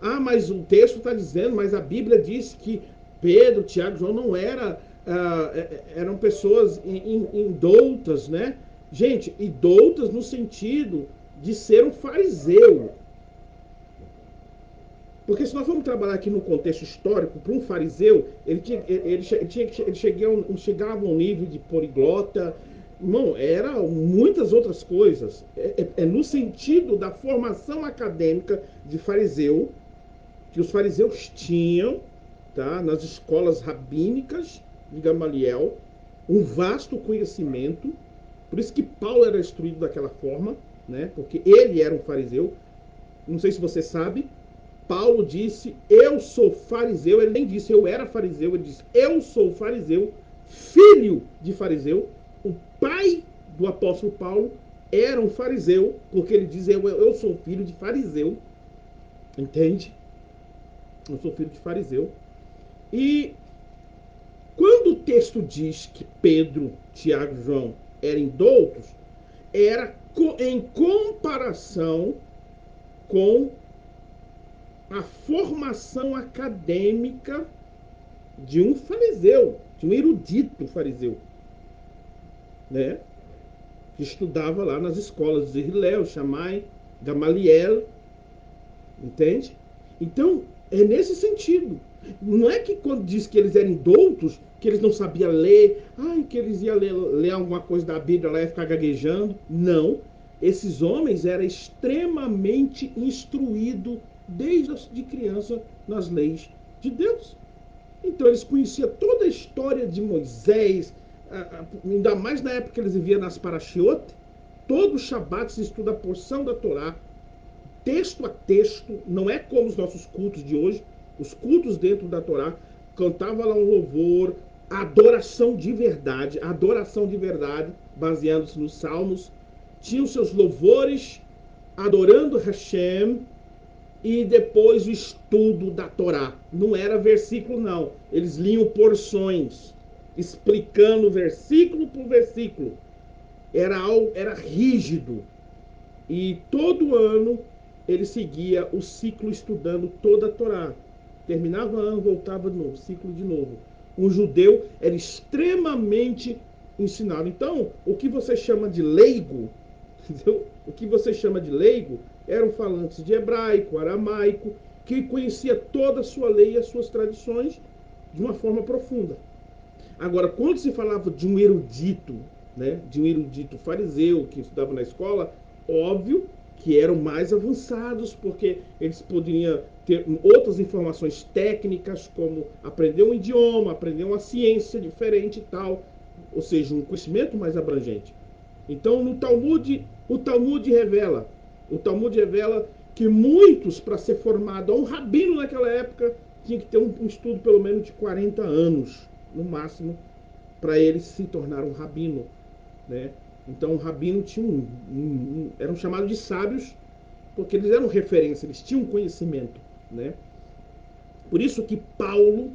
Ah, mas o texto está dizendo, mas a Bíblia diz que Pedro, Tiago, João não eram pessoas indoutas, né? Gente, indoutas no sentido de ser um fariseu. Porque se nós vamos trabalhar aqui no contexto histórico, para um fariseu, ele chegava a um nível de poliglota, não, era muitas outras coisas. É no sentido da formação acadêmica de fariseu, que os fariseus tinham, tá, nas escolas rabínicas de Gamaliel, um vasto conhecimento. Por isso que Paulo era instruído daquela forma, né? Porque ele era um fariseu. Não sei se você sabe, Paulo disse, eu sou fariseu. Ele nem disse eu era fariseu, ele disse eu sou fariseu, filho de fariseu. O pai do apóstolo Paulo era um fariseu, porque ele diz eu sou filho de fariseu. Entende? Eu sou filho de fariseu. E quando o texto diz que Pedro, Tiago e João eram doutos, era em comparação com a formação acadêmica de um fariseu, de um erudito fariseu, né? Que estudava lá nas escolas de Hillel, Shammai, Gamaliel, entende? Então, é nesse sentido. Não é que quando diz que eles eram doutos, que eles não sabiam ler, que eles iam ler alguma coisa da Bíblia lá e ficar gaguejando. Não. Esses homens eram extremamente instruídos desde criança nas leis de Deus. Então eles conheciam toda a história de Moisés, ainda mais na época que eles viviam nas Parashiot. Todo Shabat se estuda a porção da Torá, texto a texto. Não é como os nossos cultos de hoje. Os cultos dentro da Torá, cantava lá um louvor, adoração de verdade, baseando-se nos salmos. Tinham seus louvores, adorando Hashem, e depois o estudo da Torá. Não era versículo, não. Eles liam porções, explicando versículo por versículo. Era rígido. E todo ano ele seguia o ciclo estudando toda a Torá. Terminava o ano, voltava de novo, ciclo de novo. Um judeu era extremamente ensinado. Então, o que você chama de leigo, entendeu? O que você chama de leigo eram falantes de hebraico, aramaico, que conhecia toda a sua lei e as suas tradições de uma forma profunda. Agora, quando se falava de um erudito, né, de um erudito fariseu que estudava na escola, óbvio que eram mais avançados, porque eles poderiam ter outras informações técnicas, como aprender um idioma, aprender uma ciência diferente e tal, ou seja, um conhecimento mais abrangente. Então, no Talmud, o Talmud revela que muitos, para ser formado a um rabino naquela época, tinha que ter um estudo pelo menos de 40 anos, no máximo, para ele se tornar um rabino, né? Então, o rabino tinha eram chamados de sábios, porque eles eram referência, eles tinham conhecimento, né? Por isso que Paulo,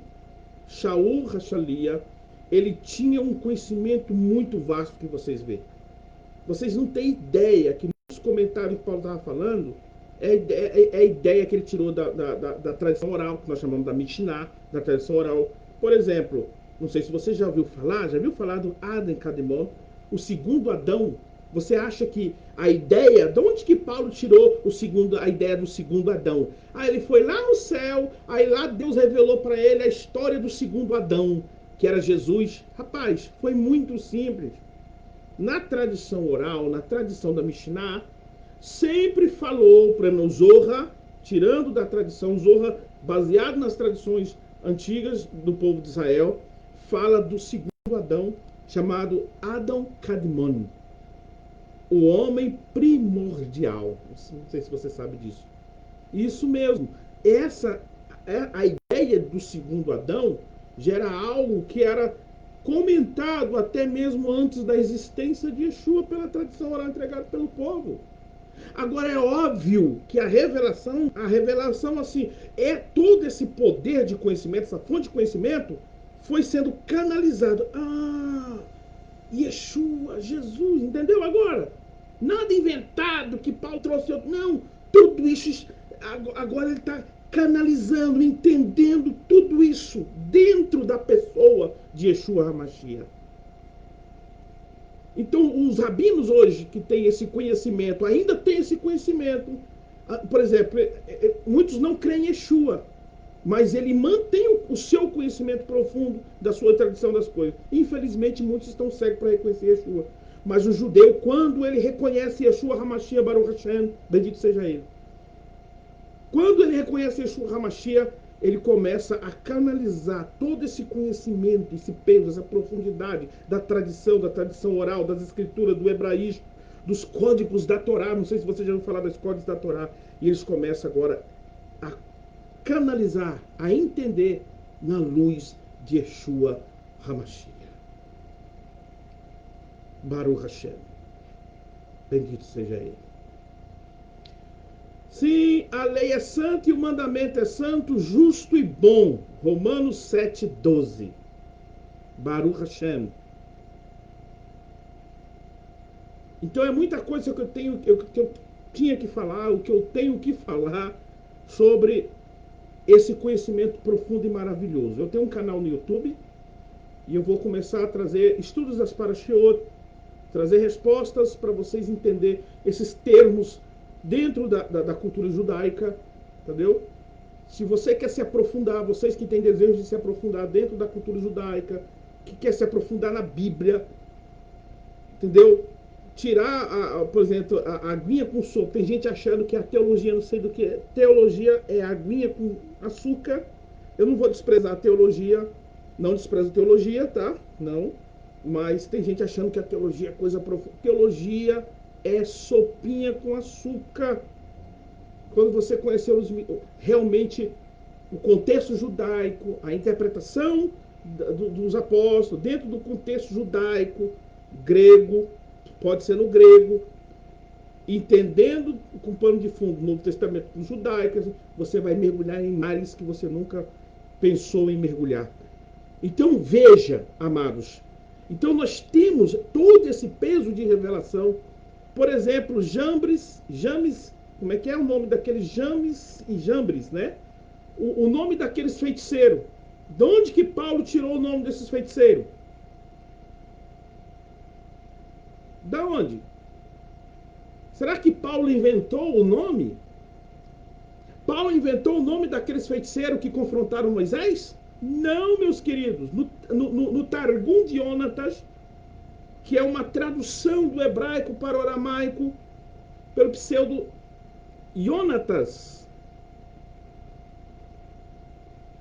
Shaul Hachalia, ele tinha um conhecimento muito vasto que vocês veem. Vocês não têm ideia que nos comentários que Paulo estava falando é a ideia que ele tirou da tradição oral, que nós chamamos da Mishnah, da tradição oral. Por exemplo, não sei se você já viu falar do Adam Kadmon, o segundo Adão. Você acha que a ideia, de onde que Paulo tirou a ideia do segundo Adão? Ele foi lá no céu, aí lá Deus revelou para ele a história do segundo Adão, que era Jesus. Rapaz, foi muito simples. Na tradição oral, na tradição da Mishnah, sempre falou, por exemplo, Zohar, tirando da tradição Zohar, baseado nas tradições antigas do povo de Israel, fala do segundo Adão, chamado Adam Kadmon, o homem primordial. Não sei se você sabe disso. Isso mesmo. Essa é a ideia ideia do segundo Adão já era algo que era comentado até mesmo antes da existência de Yeshua pela tradição oral entregada pelo povo. Agora é óbvio que a revelação assim, é todo esse poder de conhecimento, essa fonte de conhecimento foi sendo canalizado. Yeshua, Jesus, entendeu agora? Nada inventado que Paulo trouxe. Não, tudo isso agora ele está canalizando, entendendo tudo isso dentro da pessoa de Yeshua HaMashiach. Então, os rabinos hoje que têm esse conhecimento, ainda têm esse conhecimento. Por exemplo, muitos não creem em Yeshua, mas ele mantém o seu conhecimento profundo da sua tradição das coisas. Infelizmente, muitos estão cegos para reconhecer Yeshua. Mas o judeu, quando ele reconhece Yeshua HaMashiach Baruch Hashem, bendito seja ele. Quando ele reconhece Yeshua HaMashiach, ele começa a canalizar todo esse conhecimento, esse peso, essa profundidade da tradição oral, das escrituras, do hebraísmo, dos códigos da Torá. Não sei se você já ouviu falar dos códigos da Torá. E eles começam agora a canalizar, a entender na luz de Yeshua HaMashiach. Baruch Hashem. Bendito seja ele. Sim, a lei é santa e o mandamento é santo, justo e bom. Romanos 7:12. Baruch Hashem. Então é muita coisa que eu tinha que falar, o que eu tenho que falar sobre esse conhecimento profundo e maravilhoso. Eu tenho um canal no YouTube e eu vou começar a trazer estudos das Parashiot, trazer respostas para vocês entenderem esses termos dentro da cultura judaica, entendeu? Se você quer se aprofundar, vocês que têm desejo de se aprofundar dentro da cultura judaica, que quer se aprofundar na Bíblia, entendeu? Tirar, por exemplo, a aguinha com sopa. Tem gente achando que a teologia, não sei do que é. Teologia é aguinha com açúcar. Eu não vou desprezar a teologia, não desprezo a teologia, tá? Não. Mas tem gente achando que a teologia é coisa profunda. Teologia é sopinha com açúcar. Quando você conheceu realmente o contexto judaico, a interpretação dos apóstolos, dentro do contexto judaico, grego, pode ser no grego, entendendo com pano de fundo o Novo Testamento judaico, você vai mergulhar em mares que você nunca pensou em mergulhar. Então veja, amados, então nós temos todo esse peso de revelação. Por exemplo, James, como é que é o nome daqueles James e Jambres, né? O nome daqueles feiticeiros. De onde que Paulo tirou o nome desses feiticeiros? Da onde? Será que Paulo inventou o nome? Paulo inventou o nome daqueles feiticeiros que confrontaram Moisés? Não, meus queridos. No Targum de Ionatas, que é uma tradução do hebraico para o aramaico, pelo pseudo Ionatas,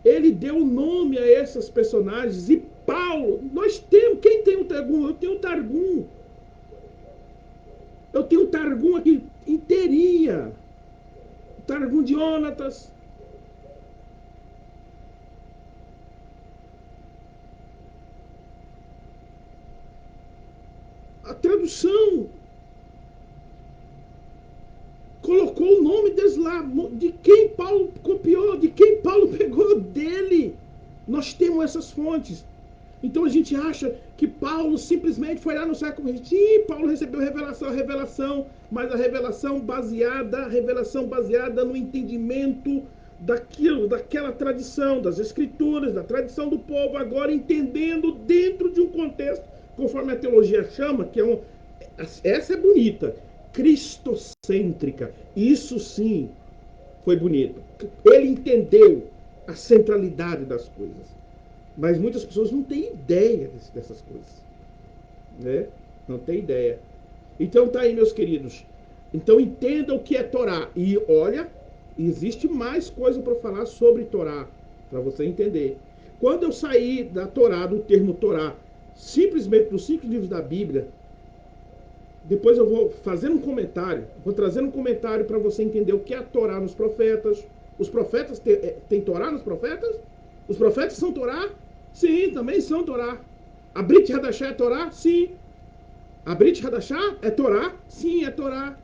ele deu nome a esses personagens. E Paulo, nós temos, quem tem o Targum? Eu tenho o Targum. Eu tenho o Targum aqui inteirinha. O Targum de Ionatas. A tradução colocou o nome deles lá, de quem Paulo copiou, de quem Paulo pegou dele. Nós temos essas fontes. Então a gente acha que Paulo simplesmente foi lá no século XX. Sim, Paulo recebeu revelação, mas a revelação baseada no entendimento daquela tradição, das escrituras, da tradição do povo, agora entendendo dentro de um contexto, conforme a teologia chama, que é essa é bonita, cristocêntrica. Isso sim foi bonito. Ele entendeu a centralidade das coisas. Mas muitas pessoas não têm ideia dessas coisas, né? Não tem ideia. Então tá aí, meus queridos. Então entenda o que é Torá. E olha, existe mais coisa para falar sobre Torá, para você entender. Quando eu saí da Torá, do termo Torá, simplesmente dos 5 livros da Bíblia, depois eu vou fazer um comentário, vou trazer um comentário para você entender o que é a Torá nos profetas. Os profetas, tem Torá nos profetas? Os profetas são Torá? Sim, também são Torá. A Brit Hadashah é Torá? Sim. A Brit Hadashah é Torá? Sim, é Torá.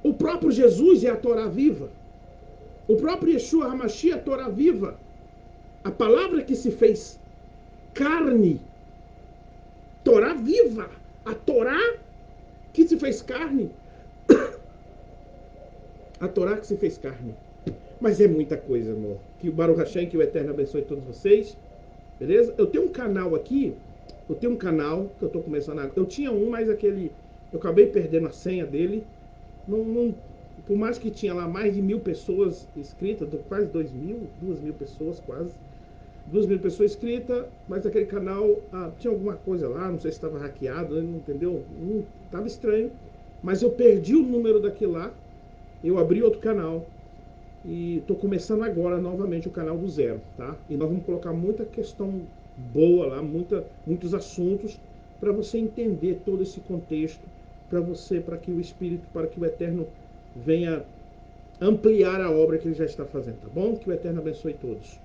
O próprio Jesus é a Torá viva. O próprio Yeshua HaMashiach é a Torá viva. A palavra que se fez carne. Torá viva. A Torá que se fez carne. A Torá que se fez carne. Mas é muita coisa, amor. Que o Baruch Hashem, que o Eterno abençoe todos vocês. Beleza? Eu tenho um canal aqui. Eu tenho um canal que eu tô começando a... Eu tinha um, mas aquele... Eu acabei perdendo a senha dele. Por mais que tinha lá mais de 1.000 pessoas inscritas, quase 2.000, 2.000 pessoas quase. 2.000 pessoas inscritas, mas aquele canal tinha alguma coisa lá, não sei se estava hackeado, não entendeu? Tava estranho. Mas eu perdi o número daquilo lá. Eu abri outro canal. E estou começando agora novamente o canal do zero, tá? E nós vamos colocar muita questão boa lá, muitos assuntos para você entender todo esse contexto, para que o Espírito, para que o Eterno venha ampliar a obra que ele já está fazendo, tá bom? Que o Eterno abençoe todos.